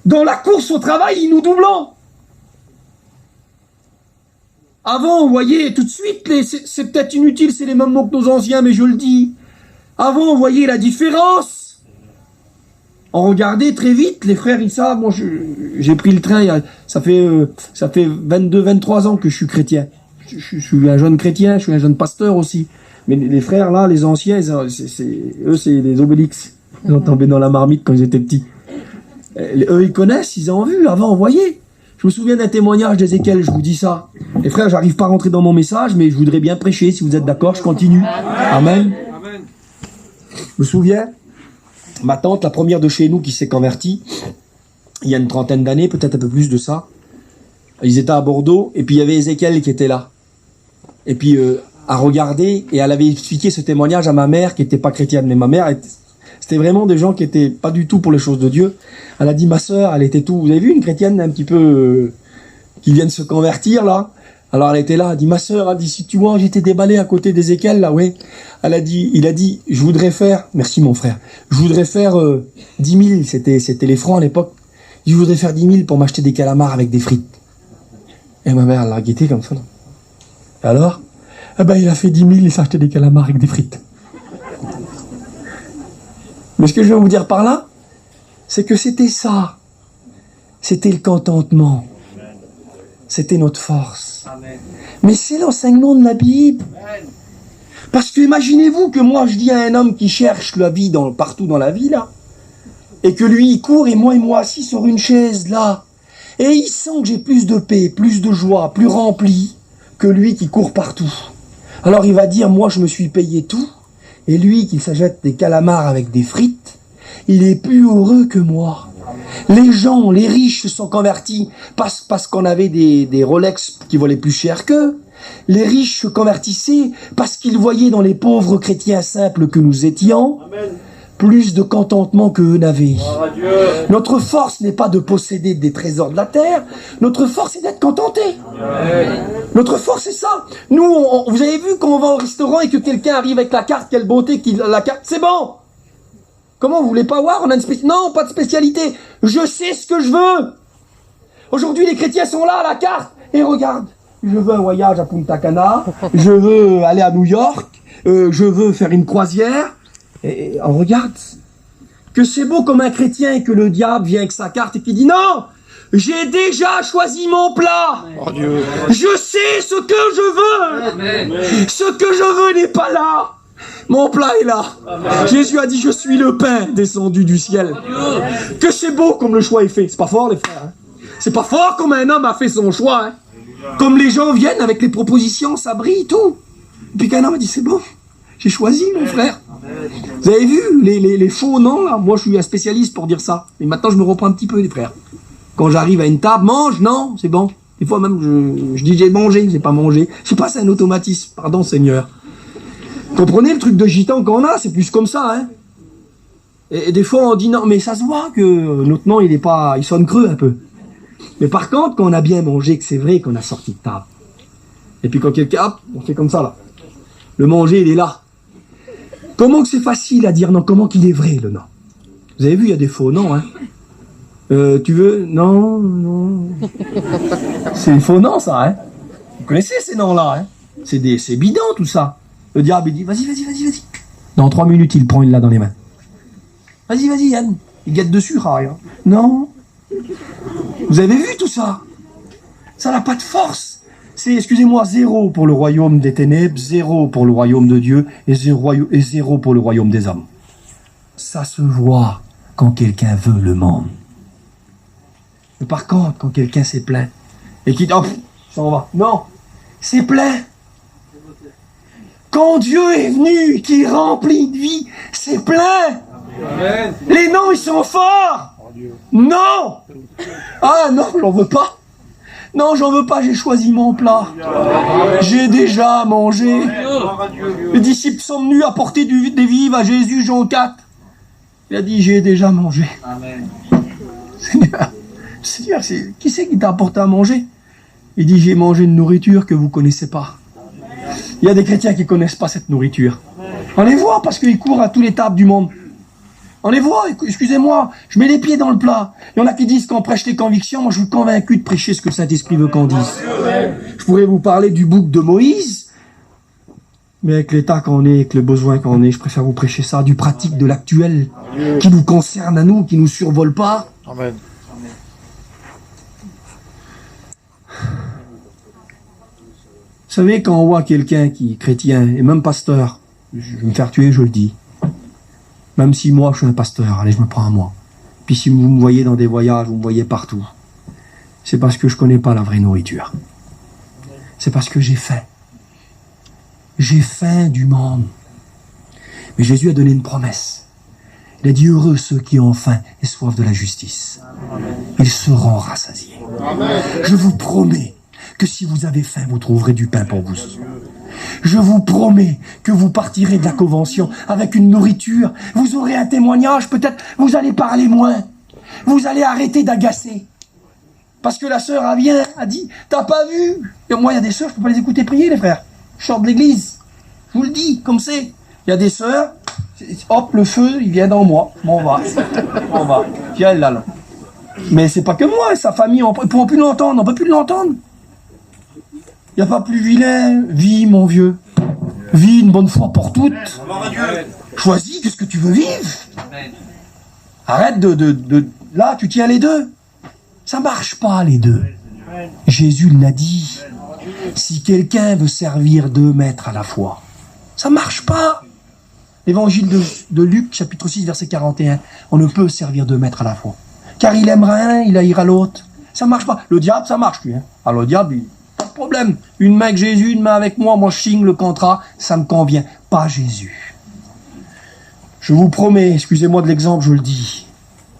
Dans la course au travail, ils nous doublent. Avant, vous voyez, tout de suite, c'est peut-être inutile, c'est les mêmes mots que nos anciens, mais je le dis. Avant, vous voyez la différence. On regardait très vite, les frères, ils savent, moi, j'ai pris le train, ça fait 22, 23 ans que je suis chrétien. Je suis un jeune chrétien, je suis un jeune pasteur aussi. Mais les frères, là, les anciens, eux, c'est des Obélix. Ils ont tombé dans la marmite quand ils étaient petits. Eux, ils connaissent, ils ont vu. Avant, vous voyez. Je me souviens d'un témoignage d'Ézéchiel, je vous dis ça. Les frères, j'arrive pas à rentrer dans mon message, mais je voudrais bien prêcher. Si vous êtes d'accord, je continue. Amen. Je me souviens, ma tante, la première de chez nous qui s'est convertie, il y a une trentaine d'années, peut-être un peu plus de ça. Ils étaient à Bordeaux, et puis il y avait Ézéchiel qui était là. Et puis, à regarder, et elle avait expliqué ce témoignage à ma mère, qui n'était pas chrétienne, mais ma mère, c'était vraiment des gens qui étaient pas du tout pour les choses de Dieu. Elle a dit, ma sœur, elle était tout... Vous avez vu une chrétienne un petit peu... qui vient de se convertir, là? Alors elle était là, elle a dit, ma sœur, elle dit, si tu vois, j'étais déballé à côté d'Ézéchiel, là, oui. Il a dit, je voudrais faire... Merci, mon frère. Je voudrais faire 10 000, c'était les francs à l'époque. Je voudrais faire 10 000 pour m'acheter des calamars avec des frites. Et ma mère, elle l'a guetté comme ça, là. Et alors? Eh ben, il a fait 10 000, il s'est acheté des calamars avec des frites. Mais ce que je veux vous dire par là, c'est que c'était ça. C'était le contentement. c'était notre force. Mais c'est l'enseignement de la Bible. Parce que imaginez-vous que moi je dis à un homme qui cherche la vie partout dans la vie là, et que lui il court et moi assis sur une chaise là, et il sent que j'ai plus de paix, plus de joie, plus rempli que lui qui court partout. Alors il va dire, moi je me suis payé tout, et lui qui s'achète des calamars avec des frites, il est plus heureux que moi. Les gens, les riches se sont convertis parce qu'on avait des Rolex qui valaient plus cher qu'eux. Les riches se convertissaient parce qu'ils voyaient dans les pauvres chrétiens simples que nous étions plus de contentement qu'eux n'avaient. Notre force n'est pas de posséder des trésors de la terre, notre force est d'être contenté. Notre force c'est ça. Nous, vous avez vu quand on va au restaurant et que quelqu'un arrive avec la carte, quelle beauté qu'il a la carte, c'est bon. Comment, vous voulez pas voir? On a une spécialité. Non, pas de spécialité. Je sais ce que je veux. Aujourd'hui, les chrétiens sont là à la carte. Et regarde, je veux un voyage à Punta Cana. Je veux aller à New York. Je veux faire une croisière. Et on regarde. Que c'est beau comme un chrétien et que le diable vient avec sa carte et qui dit non, j'ai déjà choisi mon plat. Oh Dieu. Je sais ce que je veux. Amen. Ce que je veux n'est pas là. Mon plat est là. Amen. Jésus a dit, je suis le pain descendu du ciel. Que c'est beau comme le choix est fait. C'est pas fort, les frères. Hein. C'est pas fort comme un homme a fait son choix. Hein. Comme les gens viennent avec les propositions, ça brille, tout. Et puis qu'un homme a dit, c'est bon, j'ai choisi, mon frère. Vous avez vu les faux noms, là? Moi, je suis un spécialiste pour dire ça. Mais maintenant, je me reprends un petit peu, les frères. Quand j'arrive à une table, mange, non, c'est bon. Des fois même, je dis j'ai mangé, j'ai pas mangé. Je sais pas, c'est un automatisme. Pardon, Seigneur. Comprenez le truc de gitan qu'on a, c'est plus comme ça, hein. Et des fois on dit non, mais ça se voit que notre nom il sonne creux un peu. Mais par contre, quand on a bien mangé, que c'est vrai qu'on a sorti de table. Et puis quand quelqu'un, hop, on fait comme ça là. Le manger, il est là. Comment que c'est facile à dire non, comment qu'il est vrai le nom. Vous avez vu, il y a des faux noms, hein. Tu veux? Non, non. C'est des faux noms, ça, hein. Vous connaissez ces noms-là, hein. C'est bidon tout ça. Le diable, il dit, vas-y. Dans 3 minutes, il prend, il l'a dans les mains. Vas-y, Yann. Il guette dessus, raille. Non. Vous avez vu tout ça? Ça n'a pas de force. C'est, excusez-moi, 0 pour le royaume des ténèbres, 0 pour le royaume de Dieu, et 0 pour le royaume des hommes. Ça se voit quand quelqu'un veut le monde. Mais par contre, quand quelqu'un s'est plaint, et qu'il dit, hop, ça en va. Non, c'est plein. Quand Dieu est venu, qui est rempli de vie, c'est plein. Amen. Les noms, ils sont forts. Non. Ah non, j'en veux pas. Non, j'en veux pas, j'ai choisi mon plat. J'ai déjà mangé. Les disciples sont venus apporter des vives à Jésus, Jean 4. Il a dit, j'ai déjà mangé. Amen. Seigneur, qui c'est qui t'a apporté à manger? Il dit, j'ai mangé une nourriture que vous connaissez pas. Il y a des chrétiens qui connaissent pas cette nourriture. On les voit parce qu'ils courent à tous les tables du monde. On les voit, excusez-moi, je mets les pieds dans le plat. Il y en a qui disent qu'on prêche les convictions, moi je suis convaincu de prêcher ce que le Saint-Esprit veut qu'on dise. Je pourrais vous parler du bouc de Moïse, mais avec l'état qu'on est, avec le besoin qu'on est, je préfère vous prêcher ça, du pratique de l'actuel, qui nous concerne à nous, qui nous survole pas. Amen. Vous savez, quand on voit quelqu'un qui est chrétien, et même pasteur, je vais me faire tuer, je le dis. Même si moi, je suis un pasteur, allez, je me prends à moi. Puis si vous me voyez dans des voyages, vous me voyez partout, c'est parce que je connais pas la vraie nourriture. C'est parce que j'ai faim. J'ai faim du monde. Mais Jésus a donné une promesse. Il a dit, heureux ceux qui ont faim et soif de la justice. Ils seront rassasiés. Je vous promets que si vous avez faim, vous trouverez du pain pour vous. Je vous promets que vous partirez de la convention avec une nourriture. Vous aurez un témoignage, peut-être vous allez parler moins. Vous allez arrêter d'agacer. Parce que la sœur a dit, t'as pas vu? Et moi, il y a des sœurs, je peux pas les écouter prier, les frères. Je sors de l'église. Je vous le dis, comme c'est. Il y a des sœurs, hop, le feu, il vient dans moi. On va. Puis elle, là. Mais c'est pas que moi, sa famille, on ne pourra plus l'entendre, on ne peut plus l'entendre. Il n'y a pas plus vilain. Vis, mon vieux. Vis une bonne fois pour toutes. Choisis, qu'est-ce que tu veux vivre. Arrête de... Là, tu tiens les deux. Ça marche pas, les deux. Jésus l'a dit. Si quelqu'un veut servir 2 maîtres à la fois, ça marche pas. L'évangile de Luc, chapitre 6, verset 41. On ne peut servir 2 maîtres à la fois. Car il aimera un, il haïra l'autre. Ça marche pas. Le diable, ça marche, lui. Alors le diable, pas de problème. Une main avec Jésus, une main avec moi, moi je signe le contrat, ça me convient. Pas Jésus. Je vous promets, excusez-moi de l'exemple, je le dis.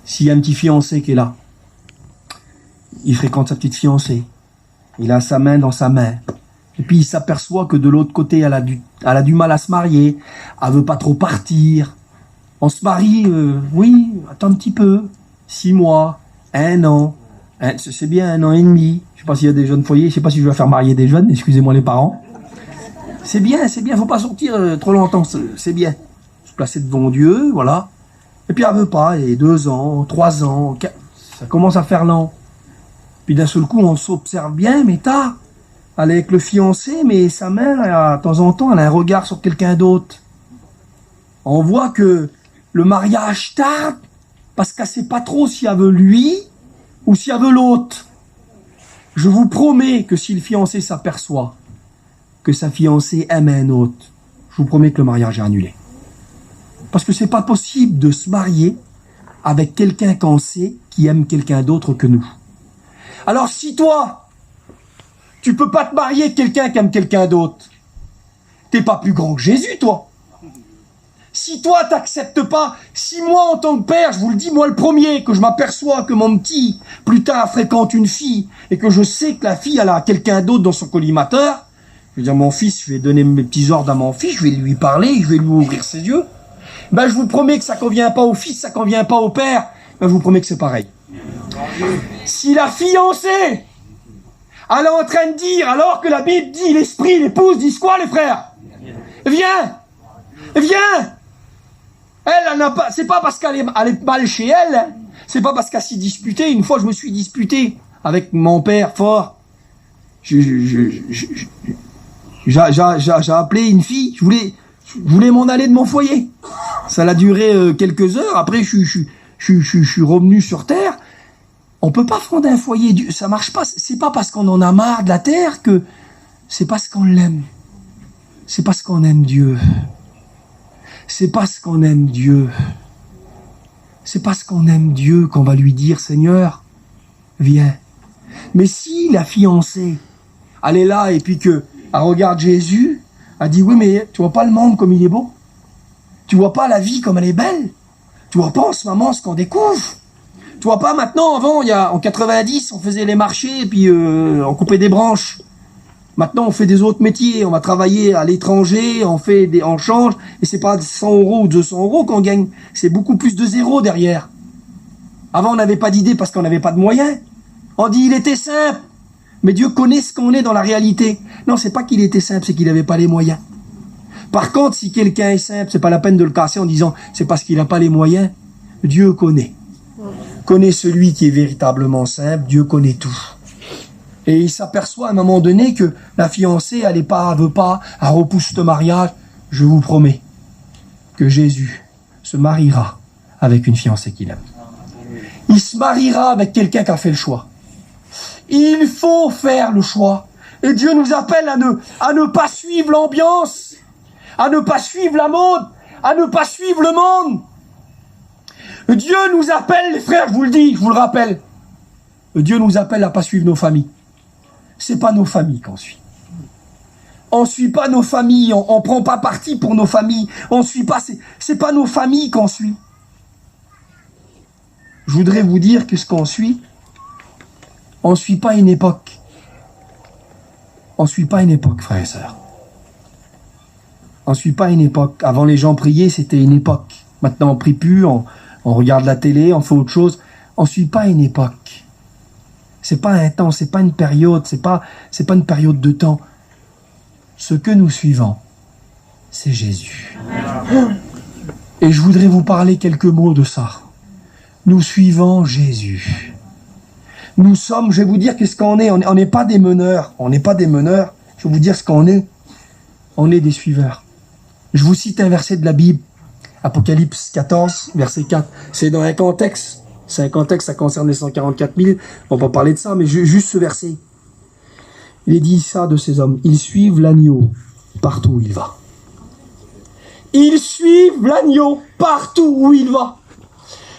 S'il y a un petit fiancé qui est là, il fréquente sa petite fiancée. Il a sa main dans sa main. Et puis il s'aperçoit que de l'autre côté, elle a du mal à se marier. Elle veut pas trop partir. On se marie, oui, attends un petit peu. 6 mois, 1 an. C'est bien 1 an et demi. Je sais pas s'il y a des jeunes foyers. Je sais pas si je vais faire marier des jeunes. Excusez-moi les parents. C'est bien. Faut pas sortir trop longtemps. C'est bien. Se placer devant Dieu, voilà. Et puis elle veut pas. Et 2 ans, 3 ans, 4, ça commence à faire lent. Puis d'un seul coup, on s'observe bien, mais tard. Elle est avec le fiancé, mais sa main, de temps en temps, elle a un regard sur quelqu'un d'autre. On voit que le mariage tarde parce qu'elle ne sait pas trop si elle veut lui ou si elle veut l'autre. Je vous promets que si le fiancé s'aperçoit que sa fiancée aime un autre, je vous promets que le mariage est annulé. Parce que c'est pas possible de se marier avec quelqu'un qu'on sait qui aime quelqu'un d'autre que nous. Alors si toi, tu peux pas te marier avec quelqu'un qui aime quelqu'un d'autre, t'es pas plus grand que Jésus, toi. Si toi, t'acceptes pas, si moi, en tant que père, je vous le dis, moi le premier, que je m'aperçois que mon petit, plus tard, fréquente une fille, et que je sais que la fille, elle a quelqu'un d'autre dans son collimateur, je vais dire, mon fils, je vais donner mes petits ordres à mon fils, je vais lui parler, je vais lui ouvrir ses yeux. Ben, je vous promets que ça convient pas au fils, ça convient pas au père, ben, je vous promets que c'est pareil. Si la fiancée, elle est en train de dire, alors que la Bible dit, l'esprit, l'épouse, disent quoi, les frères? Viens! Viens! Elle n'a pas, c'est pas parce qu'elle est mal chez elle, hein. C'est pas parce qu'elle s'est disputée. Une fois, je me suis disputé avec mon père fort. J'ai appelé une fille, je voulais m'en aller de mon foyer. Ça a duré quelques heures, après je suis revenu sur terre. On peut pas fonder un foyer, ça marche pas. C'est pas parce qu'on en a marre de la terre que c'est parce qu'on l'aime. C'est parce qu'on aime Dieu. C'est parce qu'on aime Dieu. C'est parce qu'on aime Dieu qu'on va lui dire, Seigneur, viens. Mais si la fiancée, elle est là et puis que elle regarde Jésus, elle dit, oui, mais tu vois pas le monde comme il est beau? Tu vois pas la vie comme elle est belle? Tu vois pas en ce moment ce qu'on découvre? Tu vois pas maintenant, avant, en 90, on faisait les marchés et puis on coupait des branches. Maintenant, on fait des autres métiers, on va travailler à l'étranger, on change, et c'est pas 100 € ou 200 € qu'on gagne, c'est beaucoup plus de zéro derrière. Avant, on n'avait pas d'idée parce qu'on n'avait pas de moyens. On dit, il était simple, mais Dieu connaît ce qu'on est dans la réalité. Non, c'est pas qu'il était simple, c'est qu'il n'avait pas les moyens. Par contre, si quelqu'un est simple, c'est pas la peine de le casser en disant, c'est parce qu'il n'a pas les moyens. Dieu connaît celui qui est véritablement simple, Dieu connaît tout. Et il s'aperçoit à un moment donné que la fiancée, elle veut pas, elle repousse ce mariage. Je vous promets que Jésus se mariera avec une fiancée qu'il aime. Il se mariera avec quelqu'un qui a fait le choix. Il faut faire le choix. Et Dieu nous appelle à ne pas suivre l'ambiance, à ne pas suivre la mode, à ne pas suivre le monde. Dieu nous appelle, les frères, je vous le dis, je vous le rappelle. Dieu nous appelle à pas suivre nos familles. C'est pas nos familles qu'on suit. On suit pas nos familles, on prend pas parti pour nos familles. On suit pas, c'est pas nos familles qu'on suit. Je voudrais vous dire que ce qu'on suit, on suit pas une époque. On suit pas une époque, frères et sœurs. On suit pas une époque. Avant, les gens priaient, c'était une époque. Maintenant, on prie plus, on regarde la télé, on fait autre chose. On suit pas une époque. C'est pas un temps, c'est pas une période, c'est pas une période de temps. Ce que nous suivons, c'est Jésus. Et je voudrais vous parler quelques mots de ça. Nous suivons Jésus. Nous sommes, je vais vous dire qu'est-ce qu'on est. On n'est pas des meneurs. On n'est pas des meneurs. Je vais vous dire ce qu'on est. On est des suiveurs. Je vous cite un verset de la Bible. Apocalypse 14, verset 4. C'est dans un contexte C'est un contexte, ça concerne les 144 000. On va pas parler de ça, mais juste ce verset. Il est dit ça de ces hommes. Ils suivent l'agneau partout où il va. Ils suivent l'agneau partout où il va.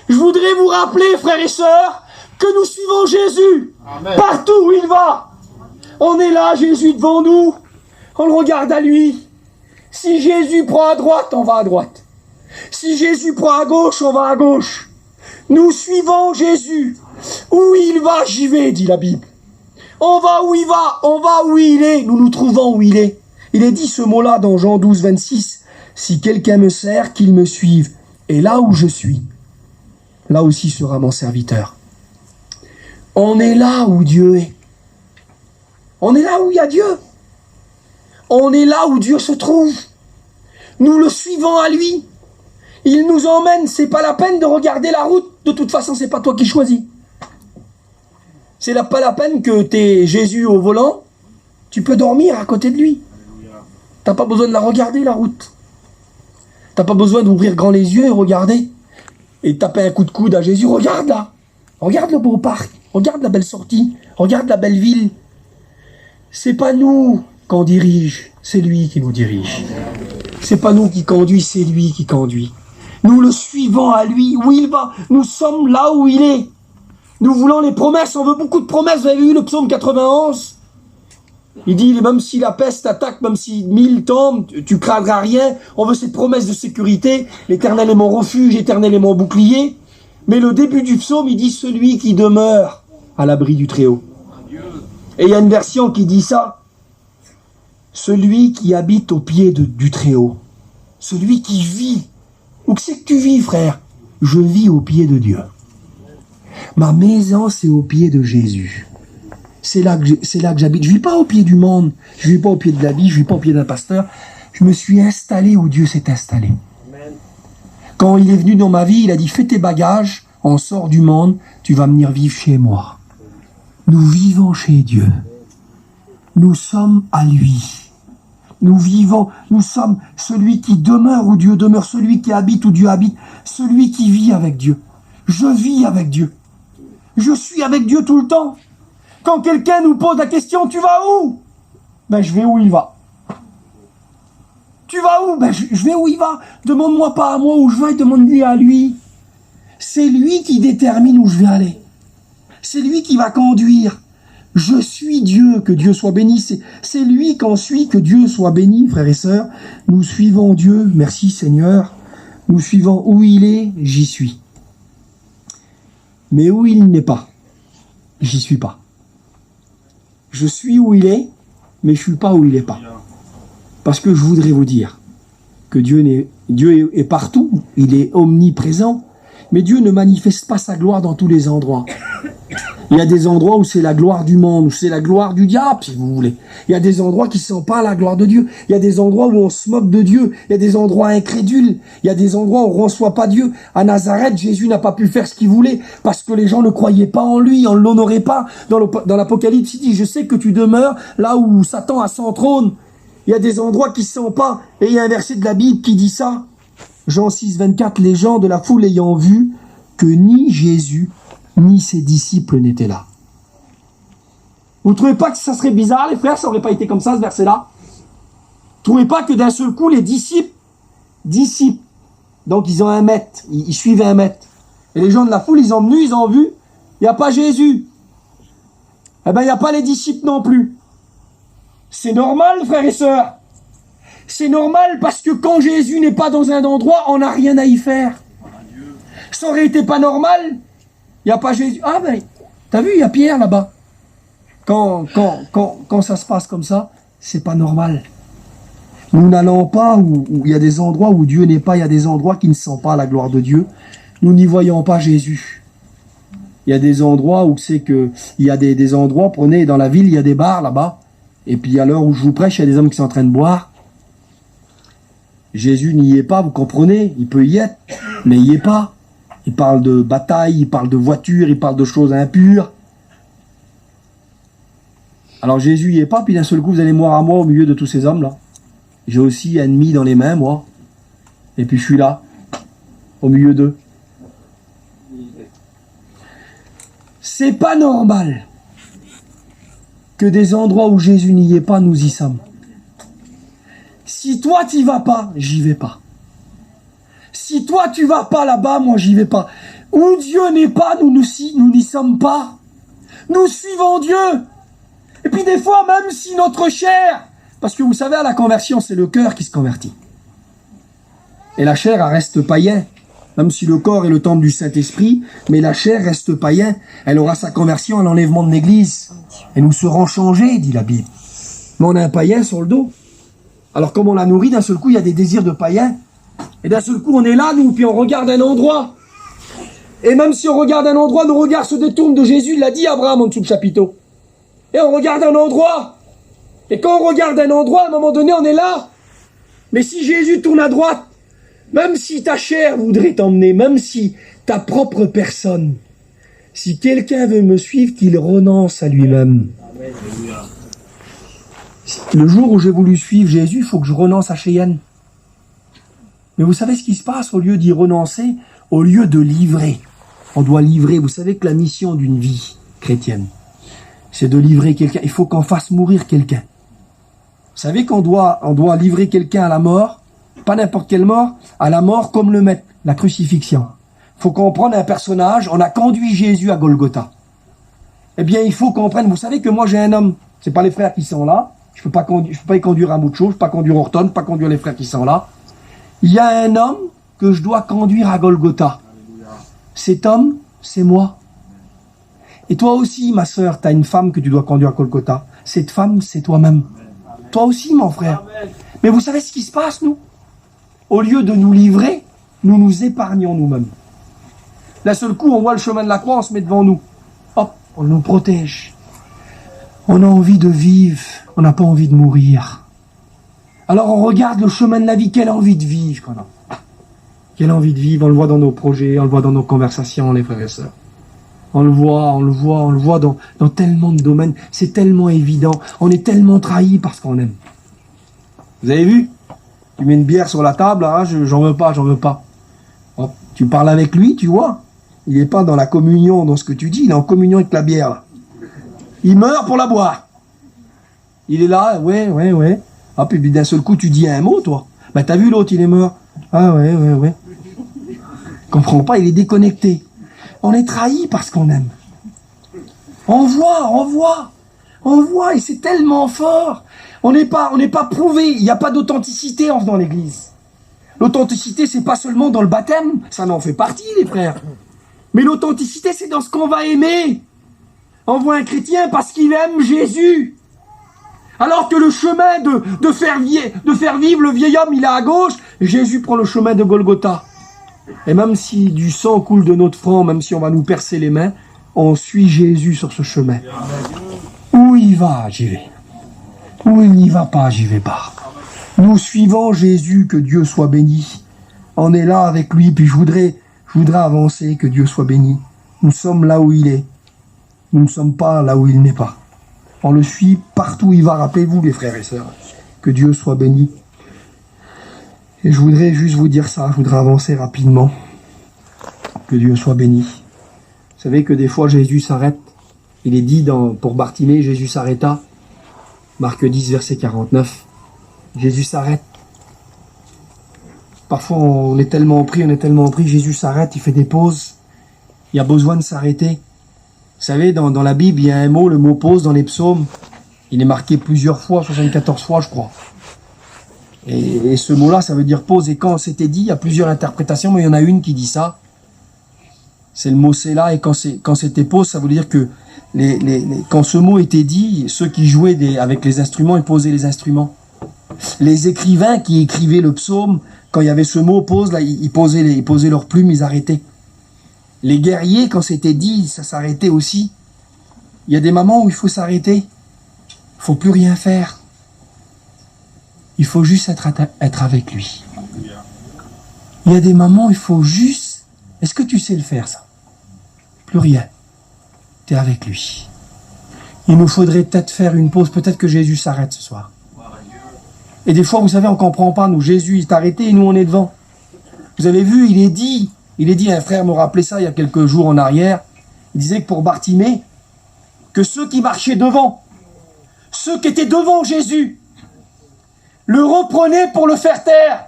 Je voudrais vous rappeler, frères et sœurs, que nous suivons Jésus. Amen. Partout où il va. On est là, Jésus devant nous. On le regarde à lui. Si Jésus prend à droite, on va à droite. Si Jésus prend à gauche, on va à gauche. Nous suivons Jésus. Où il va, j'y vais, dit la Bible. On va où il va, on va où il est. Nous nous trouvons où il est. Il est dit ce mot-là dans Jean 12, 26. Si quelqu'un me sert, qu'il me suive. Et là où je suis, là aussi sera mon serviteur. On est là où Dieu est. On est là où il y a Dieu. On est là où Dieu se trouve. Nous le suivons à lui. Il nous emmène. C'est pas la peine de regarder la route. De toute façon, c'est pas toi qui choisis. C'est pas la peine que t'aies Jésus au volant. Tu peux dormir à côté de lui. T'as pas besoin de la regarder, la route. T'as pas besoin d'ouvrir grand les yeux et regarder. Et taper un coup de coude à Jésus. Regarde là. Regarde le beau parc. Regarde la belle sortie. Regarde la belle ville. C'est pas nous qu'on dirige. C'est lui qui nous dirige. C'est pas nous qui conduit, c'est lui qui conduit. Nous le suivons à lui, où il va. Nous sommes là où il est. Nous voulons les promesses, on veut beaucoup de promesses. Vous avez vu le psaume 91 ? Il dit, même si la peste attaque, même si 1000 tombent, tu craindras rien. On veut cette promesse de sécurité. L'Éternel est mon refuge, l'Éternel est mon bouclier. Mais le début du psaume, il dit, celui qui demeure à l'abri du Très-Haut. Et il y a une version qui dit ça. Celui qui habite au pied du Très-Haut. Celui qui vit. Où que c'est que tu vis, frère ? Je vis au pied de Dieu. Ma maison, c'est au pied de Jésus. C'est là que j'habite. Je ne vis pas au pied du monde. Je ne vis pas au pied de la vie. Je ne vis pas au pied d'un pasteur. Je me suis installé où Dieu s'est installé. Amen. Quand il est venu dans ma vie, il a dit, fais tes bagages, on sort du monde, tu vas venir vivre chez moi. Nous vivons chez Dieu. Nous sommes à lui. Nous vivons, nous sommes celui qui demeure où Dieu demeure, celui qui habite où Dieu habite, celui qui vit avec Dieu. Je vis avec Dieu. Je suis avec Dieu tout le temps. Quand quelqu'un nous pose la question, tu vas où ? Ben, je vais où il va. Tu vas où ? Ben, je vais où il va. Demande-moi pas à moi où je vais, demande-lui à lui. C'est lui qui détermine où je vais aller. C'est lui qui va conduire. Je suis Dieu, que Dieu soit béni. C'est lui qu'on suit, que Dieu soit béni, frères et sœurs. Nous suivons Dieu, merci Seigneur. Nous suivons où il est, j'y suis. Mais où il n'est pas, j'y suis pas. Je suis où il est, mais je suis pas où il n'est pas. Parce que je voudrais vous dire que Dieu est partout, il est omniprésent, mais Dieu ne manifeste pas sa gloire dans tous les endroits. Il y a des endroits où c'est la gloire du monde, où c'est la gloire du diable, si vous voulez. Il y a des endroits qui ne sont pas la gloire de Dieu. Il y a des endroits où on se moque de Dieu. Il y a des endroits incrédules. Il y a des endroits où on ne reçoit pas Dieu. À Nazareth, Jésus n'a pas pu faire ce qu'il voulait parce que les gens ne croyaient pas en lui, on ne l'honorait pas. Dans l'Apocalypse, il dit, je sais que tu demeures là où Satan a son trône. Il y a des endroits qui ne sont pas. Et il y a un verset de la Bible qui dit ça. Jean 6, 24, les gens de la foule ayant vu que ni Jésus ni ses disciples n'étaient là. Vous ne trouvez pas que ça serait bizarre, les frères, ça n'aurait pas été comme ça, ce verset-là? Vous ne trouvez pas que d'un seul coup, les disciples, donc ils ont un maître, ils suivent un maître. Et les gens de la foule, ils ont venu, ils ont vu, il n'y a pas Jésus. Eh bien, il n'y a pas les disciples non plus. C'est normal, frères et sœurs. C'est normal parce que quand Jésus n'est pas dans un endroit, on n'a rien à y faire. Ça aurait été pas normal. Il n'y a pas Jésus. Ah ben, t'as vu, il y a Pierre là-bas. Quand ça se passe comme ça, c'est pas normal. Nous n'allons pas où il y a des endroits où Dieu n'est pas, il y a des endroits qui ne sont pas la gloire de Dieu. Nous n'y voyons pas Jésus. Il y a des endroits où c'est que, il y a des endroits, prenez dans la ville, il y a des bars là-bas. Et puis à l'heure où je vous prêche, il y a des hommes qui sont en train de boire. Jésus n'y est pas, vous comprenez, il peut y être, mais il n'y est pas. Il parle de bataille, il parle de voiture, il parle de choses impures. Alors Jésus n'y est pas, puis d'un seul coup vous allez me voir à moi au milieu de tous ces hommes-là. J'ai aussi un ennemi dans les mains, moi. Et puis je suis là, au milieu d'eux. C'est pas normal que des endroits où Jésus n'y est pas, nous y sommes. Si toi t'y vas pas, j'y vais pas. Si toi tu vas pas là-bas, moi j'y vais pas. Où Dieu n'est pas, nous n'y sommes pas. Nous suivons Dieu. Et puis des fois, même si notre chair, parce que vous savez, à la conversion, c'est le cœur qui se convertit. Et la chair, elle reste païen. Même si le corps est le temple du Saint-Esprit, mais la chair reste païen. Elle aura sa conversion à l'enlèvement de l'Église. Et nous serons changés, dit la Bible. Mais on a un païen sur le dos. Alors comme on l'a nourri, d'un seul coup, il y a des désirs de païen. Et d'un seul coup, on est là, nous, puis on regarde un endroit. Et même si on regarde un endroit, nos regards se détournent de Jésus. Il l'a dit Abraham en dessous le chapiteau. Et on regarde un endroit. Et quand on regarde un endroit, à un moment donné, on est là. Mais si Jésus tourne à droite, même si ta chair voudrait t'emmener, même si ta propre personne, si quelqu'un veut me suivre, qu'il renonce à lui-même. Le jour où j'ai voulu suivre Jésus, il faut que je renonce à Cheyenne. Mais vous savez ce qui se passe au lieu d'y renoncer, au lieu de livrer. On doit livrer. Vous savez que la mission d'une vie chrétienne, c'est de livrer quelqu'un. Il faut qu'on fasse mourir quelqu'un. Vous savez qu'on doit livrer quelqu'un à la mort, pas n'importe quelle mort, à la mort comme le maître, la crucifixion. Il faut qu'on prenne un personnage, on a conduit Jésus à Golgotha. Eh bien, il faut qu'on prenne, vous savez que moi j'ai un homme, c'est pas les frères qui sont là, je peux pas y conduire à Moucho, je peux pas conduire Orton, je peux pas conduire les frères qui sont là. Il y a un homme que je dois conduire à Golgotha. Cet homme, c'est moi. Et toi aussi, ma sœur, tu as une femme que tu dois conduire à Golgotha. Cette femme, c'est toi-même. Toi aussi, mon frère. Mais vous savez ce qui se passe, nous? Au lieu de nous livrer, nous nous épargnons nous-mêmes. D'un seul coup, on voit le chemin de la croix, on se met devant nous. Hop, on nous protège. On a envie de vivre, on n'a pas envie de mourir. Alors on regarde le chemin de la vie, quelle envie de vivre qu'on a. Quelle envie de vivre, on le voit dans nos projets, on le voit dans nos conversations, les frères et sœurs. On le voit dans tellement de domaines, c'est tellement évident, on est tellement trahi parce qu'on aime. Vous avez vu? Tu mets une bière sur la table, ah, j'en veux pas. Hop, tu parles avec lui, tu vois. Il n'est pas dans la communion, dans ce que tu dis, il est en communion avec la bière. Là. Il meurt pour la boire. Il est là, ouais. Hop, et puis d'un seul coup, tu dis un mot, toi. Ben, t'as vu l'autre, il est mort. Ah, ouais. Comprends pas, il est déconnecté. On est trahi parce qu'on aime. On voit, et c'est tellement fort. On n'est pas prouvé, il n'y a pas d'authenticité en venant à l'église. L'authenticité, c'est pas seulement dans le baptême, ça en fait partie, les frères. Mais l'authenticité, c'est dans ce qu'on va aimer. On voit un chrétien parce qu'il aime Jésus. Alors que le chemin de faire vivre le vieil homme, il est à gauche, Jésus prend le chemin de Golgotha. Et même si du sang coule de notre front, même si on va nous percer les mains, on suit Jésus sur ce chemin. Où il va, j'y vais. Où il n'y va pas, j'y vais pas. Nous suivons Jésus, que Dieu soit béni. On est là avec lui, puis je voudrais avancer, que Dieu soit béni. Nous sommes là où il est. Nous ne sommes pas là où il n'est pas. On le suit partout où il va. Rappelez-vous, les frères et sœurs, que Dieu soit béni. Et je voudrais juste vous dire ça, je voudrais avancer rapidement. Que Dieu soit béni. Vous savez que des fois Jésus s'arrête. Il est dit pour Bartimée, Jésus s'arrêta. Marc 10, verset 49. Jésus s'arrête. Parfois on est tellement pris, Jésus s'arrête, il fait des pauses. Il y a besoin de s'arrêter. Vous savez, dans la Bible, il y a un mot, le mot pause dans les psaumes. Il est marqué plusieurs fois, 74 fois, je crois. Et ce mot-là, ça veut dire pause. Et quand c'était dit, il y a plusieurs interprétations, mais il y en a une qui dit ça. C'est le mot Sélah, et quand c'était pause, ça veut dire que quand ce mot était dit, ceux qui jouaient avec les instruments, ils posaient les instruments. Les écrivains qui écrivaient le psaume, quand il y avait ce mot pause, là, ils posaient leurs plumes, ils arrêtaient. Les guerriers, quand c'était dit, ça s'arrêtait aussi. Il y a des moments où il faut s'arrêter. Il ne faut plus rien faire. Il faut juste être avec lui. Il y a des moments où il faut juste... Est-ce que tu sais le faire, ça? Plus rien. Tu es avec lui. Il nous faudrait peut-être faire une pause. Peut-être que Jésus s'arrête ce soir. Et des fois, vous savez, on ne comprend pas. Nous, Jésus, il s'est arrêté et nous, on est devant. Vous avez vu, il est dit, un frère me rappelait ça il y a quelques jours en arrière. Il disait que pour Bartimée, que ceux qui marchaient devant, ceux qui étaient devant Jésus, le reprenaient pour le faire taire.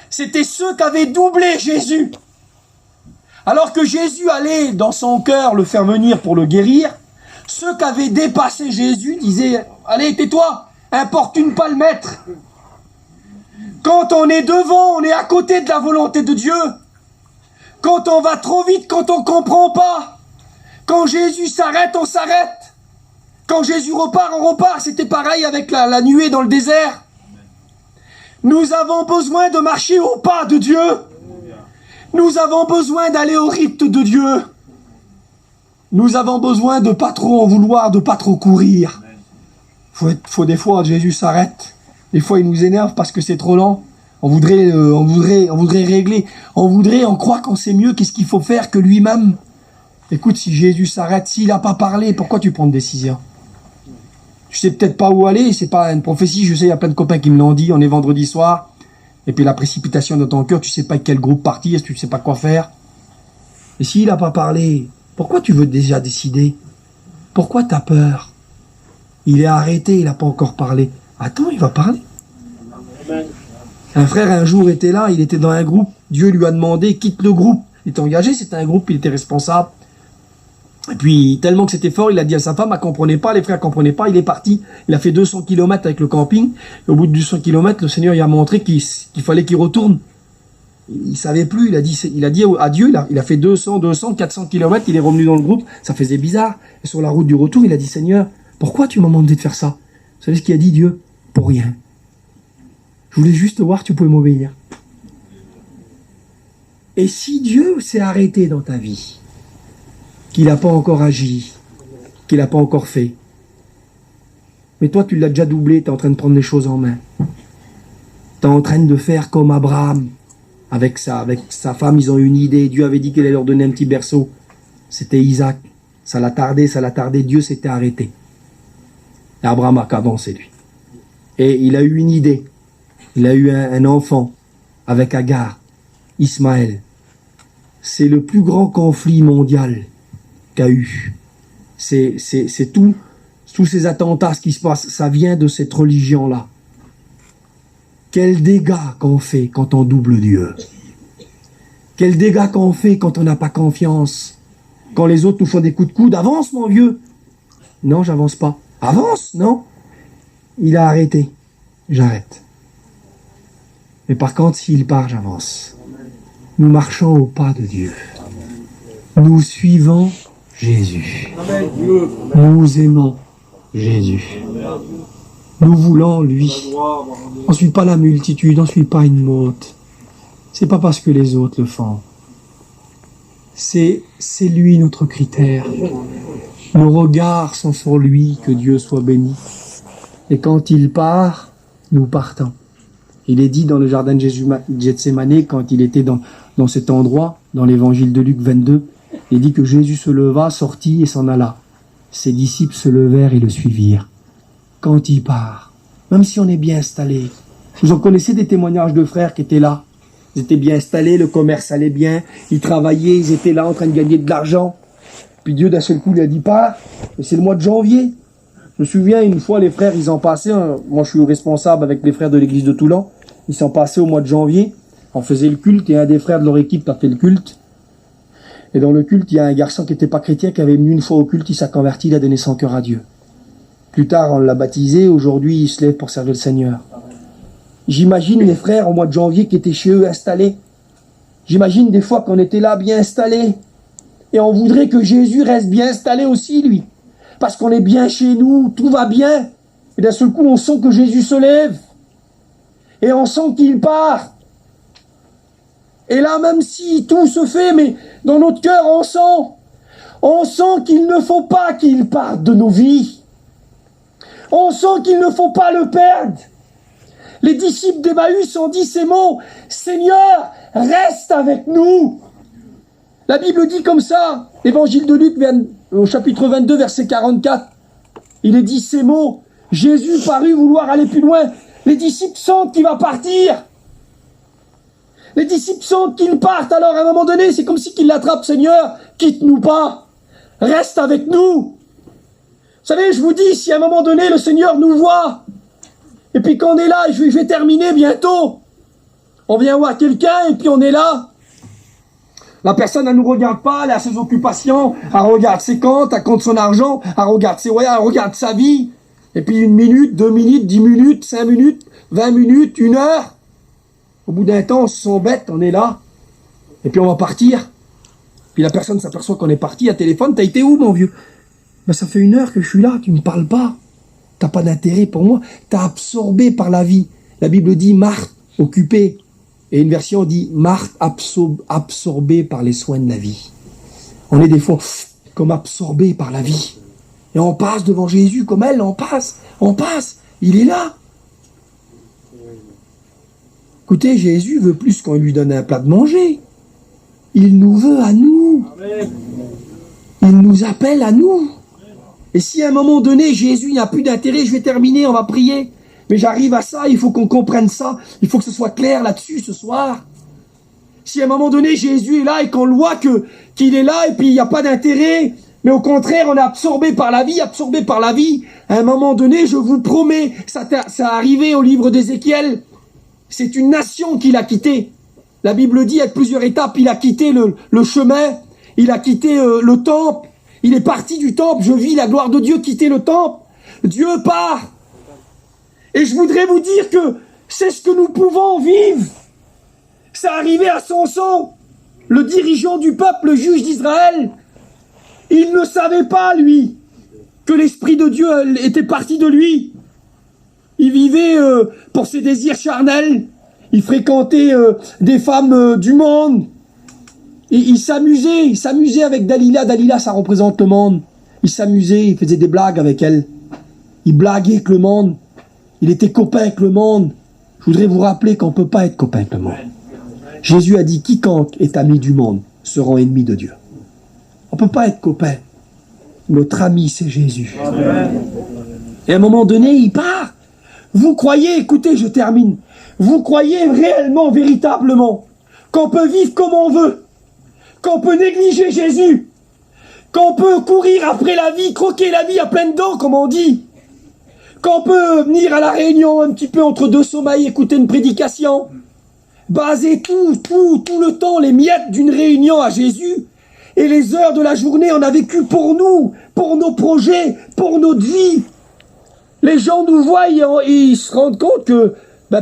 C'était ceux qui avaient doublé Jésus. Alors que Jésus allait dans son cœur le faire venir pour le guérir, ceux qui avaient dépassé Jésus disaient « Allez, tais-toi, importune pas le maître ». Quand on est devant, on est à côté de la volonté de Dieu. Quand on va trop vite, quand on comprend pas. Quand Jésus s'arrête, on s'arrête. Quand Jésus repart, on repart. C'était pareil avec la nuée dans le désert. Nous avons besoin de marcher au pas de Dieu. Nous avons besoin d'aller au rythme de Dieu. Nous avons besoin de pas trop en vouloir, de pas trop courir. Faut des fois, Jésus s'arrête. Des fois, il nous énerve parce que c'est trop lent. On voudrait régler. On croit qu'on sait mieux qu'est-ce qu'il faut faire que lui-même. Écoute, si Jésus s'arrête, s'il n'a pas parlé, pourquoi tu prends une décision? Tu sais peut-être pas où aller, c'est pas une prophétie, je sais, il y a plein de copains qui me l'ont dit, on est vendredi soir, et puis la précipitation dans ton cœur, tu sais pas quel groupe partir, est-ce que tu sais pas quoi faire. Et s'il n'a pas parlé, pourquoi tu veux déjà décider? Pourquoi t'as peur? Il est arrêté, il n'a pas encore parlé. Attends, il va parler. Un frère un jour était là, il était dans un groupe, Dieu lui a demandé, quitte le groupe. Il était engagé, c'était un groupe, il était responsable. Et puis, tellement que c'était fort, il a dit à sa femme, elle comprenait pas, les frères comprenaient pas, il est parti. Il a fait 200 km avec le camping. Et au bout de 200 km, le Seigneur il a montré qu'il fallait qu'il retourne. Il savait plus, il a dit à Dieu, il a fait 200, 400 km, il est revenu dans le groupe, ça faisait bizarre. Et sur la route du retour, il a dit, Seigneur, pourquoi tu m'as demandé de faire ça? Vous savez ce qu'il a dit, Dieu? Pour rien. Je voulais juste voir si tu pouvais m'obéir. Et si Dieu s'est arrêté dans ta vie, qu'il n'a pas encore agi, qu'il n'a pas encore fait, mais toi tu l'as déjà doublé, tu es en train de prendre les choses en main. Tu es en train de faire comme Abraham, avec sa femme, ils ont eu une idée, Dieu avait dit qu'il allait leur donner un petit berceau. C'était Isaac. Ça l'a tardé, Dieu s'était arrêté. Et Abraham a avancé lui. Et il a eu une idée. Il a eu un enfant avec Agar, Ismaël. C'est le plus grand conflit mondial qu'a eu. C'est tous ces attentats, ce qui se passe, ça vient de cette religion-là. Quel dégât qu'on fait quand on double Dieu. Quel dégât qu'on fait quand on n'a pas confiance. Quand les autres nous font des coups de coude. Avance, mon vieux. Non, j'avance pas. Avance, non. Il a arrêté. J'arrête. Mais par contre, s'il part, j'avance. Nous marchons au pas de Dieu. Nous suivons Jésus. Nous aimons Jésus. Nous voulons lui. On ne suit pas la multitude, on ne suit pas une motte. C'est pas parce que les autres le font. C'est lui notre critère. Nos regards sont sur lui, que Dieu soit béni. Et quand il part, nous partons. Il est dit dans le jardin de Gethsémané, quand il était dans cet endroit, dans l'évangile de Luc 22, il dit que Jésus se leva, sortit et s'en alla. Ses disciples se levèrent et le suivirent. Quand il part, même si on est bien installé, vous en connaissez des témoignages de frères qui étaient là. Ils étaient bien installés, le commerce allait bien, ils travaillaient, ils étaient là en train de gagner de l'argent. Puis Dieu d'un seul coup lui a dit pars, et c'est le mois de janvier. Je me souviens une fois les frères, ils en passaient, moi je suis responsable avec les frères de l'église de Toulon, ils s'en passaient au mois de janvier, on faisait le culte et un des frères de leur équipe a fait le culte. Et dans le culte, il y a un garçon qui n'était pas chrétien, qui avait venu une fois au culte, il s'est converti, il a donné son cœur à Dieu. Plus tard, on l'a baptisé, aujourd'hui, il se lève pour servir le Seigneur. J'imagine les frères au mois de janvier qui étaient chez eux installés. J'imagine des fois qu'on était là bien installés. Et on voudrait que Jésus reste bien installé aussi, lui. Parce qu'on est bien chez nous, tout va bien. Et d'un seul coup, on sent que Jésus se lève. Et on sent qu'il part. Et là, même si tout se fait, mais dans notre cœur, on sent qu'il ne faut pas qu'il parte de nos vies. On sent qu'il ne faut pas le perdre. Les disciples d'Emmaüs ont dit ces mots, « Seigneur, reste avec nous !» La Bible dit comme ça, l'évangile de Luc, au chapitre 22, verset 44, il est dit ces mots, « Jésus parut vouloir aller plus loin. » Les disciples sentent qu'il va partir. Les disciples sentent qu'ils partent, alors à un moment donné, c'est comme si qu'ils l'attrapent. Seigneur, quitte-nous pas, reste avec nous. Vous savez, je vous dis, si à un moment donné, le Seigneur nous voit, et puis qu'on est là, et je vais terminer bientôt, on vient voir quelqu'un, et puis on est là, la personne, elle nous regarde pas, elle a ses occupations, elle regarde ses comptes, elle compte son argent, elle regarde ses voyages, elle regarde sa vie. Et puis 1 minute, 2 minutes, 10 minutes, 5 minutes, 20 minutes, 1 heure. Au bout d'un temps, on se sent bête, on est là. Et puis on va partir. Puis la personne s'aperçoit qu'on est parti, à téléphone, t'as été où mon vieux? Ben, ça fait 1 heure que je suis là, tu me parles pas. T'as pas d'intérêt pour moi, t'es absorbé par la vie. La Bible dit Marthe, occupée. Et une version dit Marthe absorbée par les soins de la vie. On est des fois comme absorbés par la vie. Et on passe devant Jésus comme elle, on passe. Il est là. Écoutez, Jésus veut plus qu'on lui donne un plat de manger. Il nous veut à nous. Il nous appelle à nous. Et si à un moment donné, Jésus n'a plus d'intérêt, je vais terminer, on va prier. Mais j'arrive à ça, il faut qu'on comprenne ça. Il faut que ce soit clair là-dessus ce soir. Si à un moment donné, Jésus est là et qu'on le voit qu'il est là et puis il n'y a pas d'intérêt, mais au contraire, on est absorbé par la vie, à un moment donné, je vous promets, ça est arrivé au livre d'Ézéchiel, c'est une nation qu'il a quittée. La Bible dit à plusieurs étapes, il a quitté le chemin, il a quitté le temple, il est parti du temple, je vis la gloire de Dieu quitter le temple. Dieu part. Et je voudrais vous dire que c'est ce que nous pouvons vivre. C'est arrivé à Samson, le dirigeant du peuple, le juge d'Israël. Il ne savait pas, lui, que l'Esprit de Dieu était parti de lui. Il vivait pour ses désirs charnels. Il fréquentait des femmes du monde. Et il s'amusait avec Dalila. Dalila, ça représente le monde. Il s'amusait, il faisait des blagues avec elle. Il blaguait avec le monde. Il était copain avec le monde. Je voudrais vous rappeler qu'on ne peut pas être copain avec le monde. Jésus a dit, quiconque est ami du monde seront ennemis de Dieu. On ne peut pas être copain. Notre ami, c'est Jésus. Et à un moment donné, il part. Vous croyez, écoutez, je termine. Vous croyez réellement, véritablement, qu'on peut vivre comme on veut, qu'on peut négliger Jésus, qu'on peut courir après la vie, croquer la vie à pleines dents, comme on dit, qu'on peut venir à la réunion un petit peu entre deux sommeils, écouter une prédication, baser tout le temps, les miettes d'une réunion à Jésus, et les heures de la journée, on a vécu pour nous, pour nos projets, pour notre vie. Les gens nous voient et ils se rendent compte que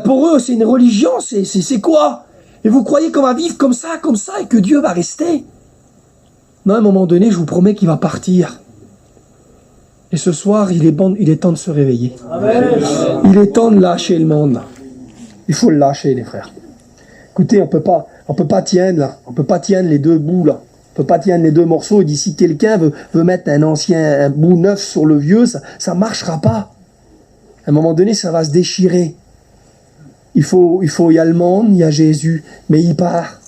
pour eux, c'est une religion, c'est quoi? Et vous croyez qu'on va vivre comme ça, et que Dieu va rester? Non, à un moment donné, je vous promets qu'il va partir. Et ce soir, il est temps de se réveiller. Amen. Il est temps de lâcher le monde. Il faut le lâcher, les frères. Écoutez, on peut pas tiendre là. On peut pas tiendre les deux bouts là. On peut pas tiendre les deux morceaux. Et d'ici quelqu'un veut mettre un bout neuf sur le vieux, ça marchera pas. À un moment donné, ça va se déchirer. Il y a le monde, il y a Jésus, mais il part.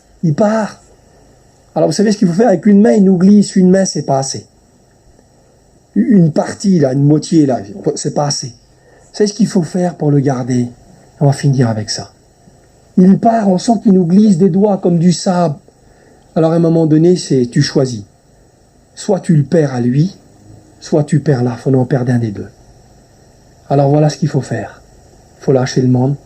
Alors vous savez ce qu'il faut faire avec une main? Il nous glisse une main, c'est pas assez. Une partie là, une moitié là, c'est pas assez. Vous savez ce qu'il faut faire pour le garder? On va finir avec ça. Il part, on sent qu'il nous glisse des doigts comme du sable. Alors à un moment donné, tu choisis. Soit tu le perds à lui, soit tu perds là, il faut en perdre un des deux. Alors voilà ce qu'il faut faire. Il faut lâcher le monde,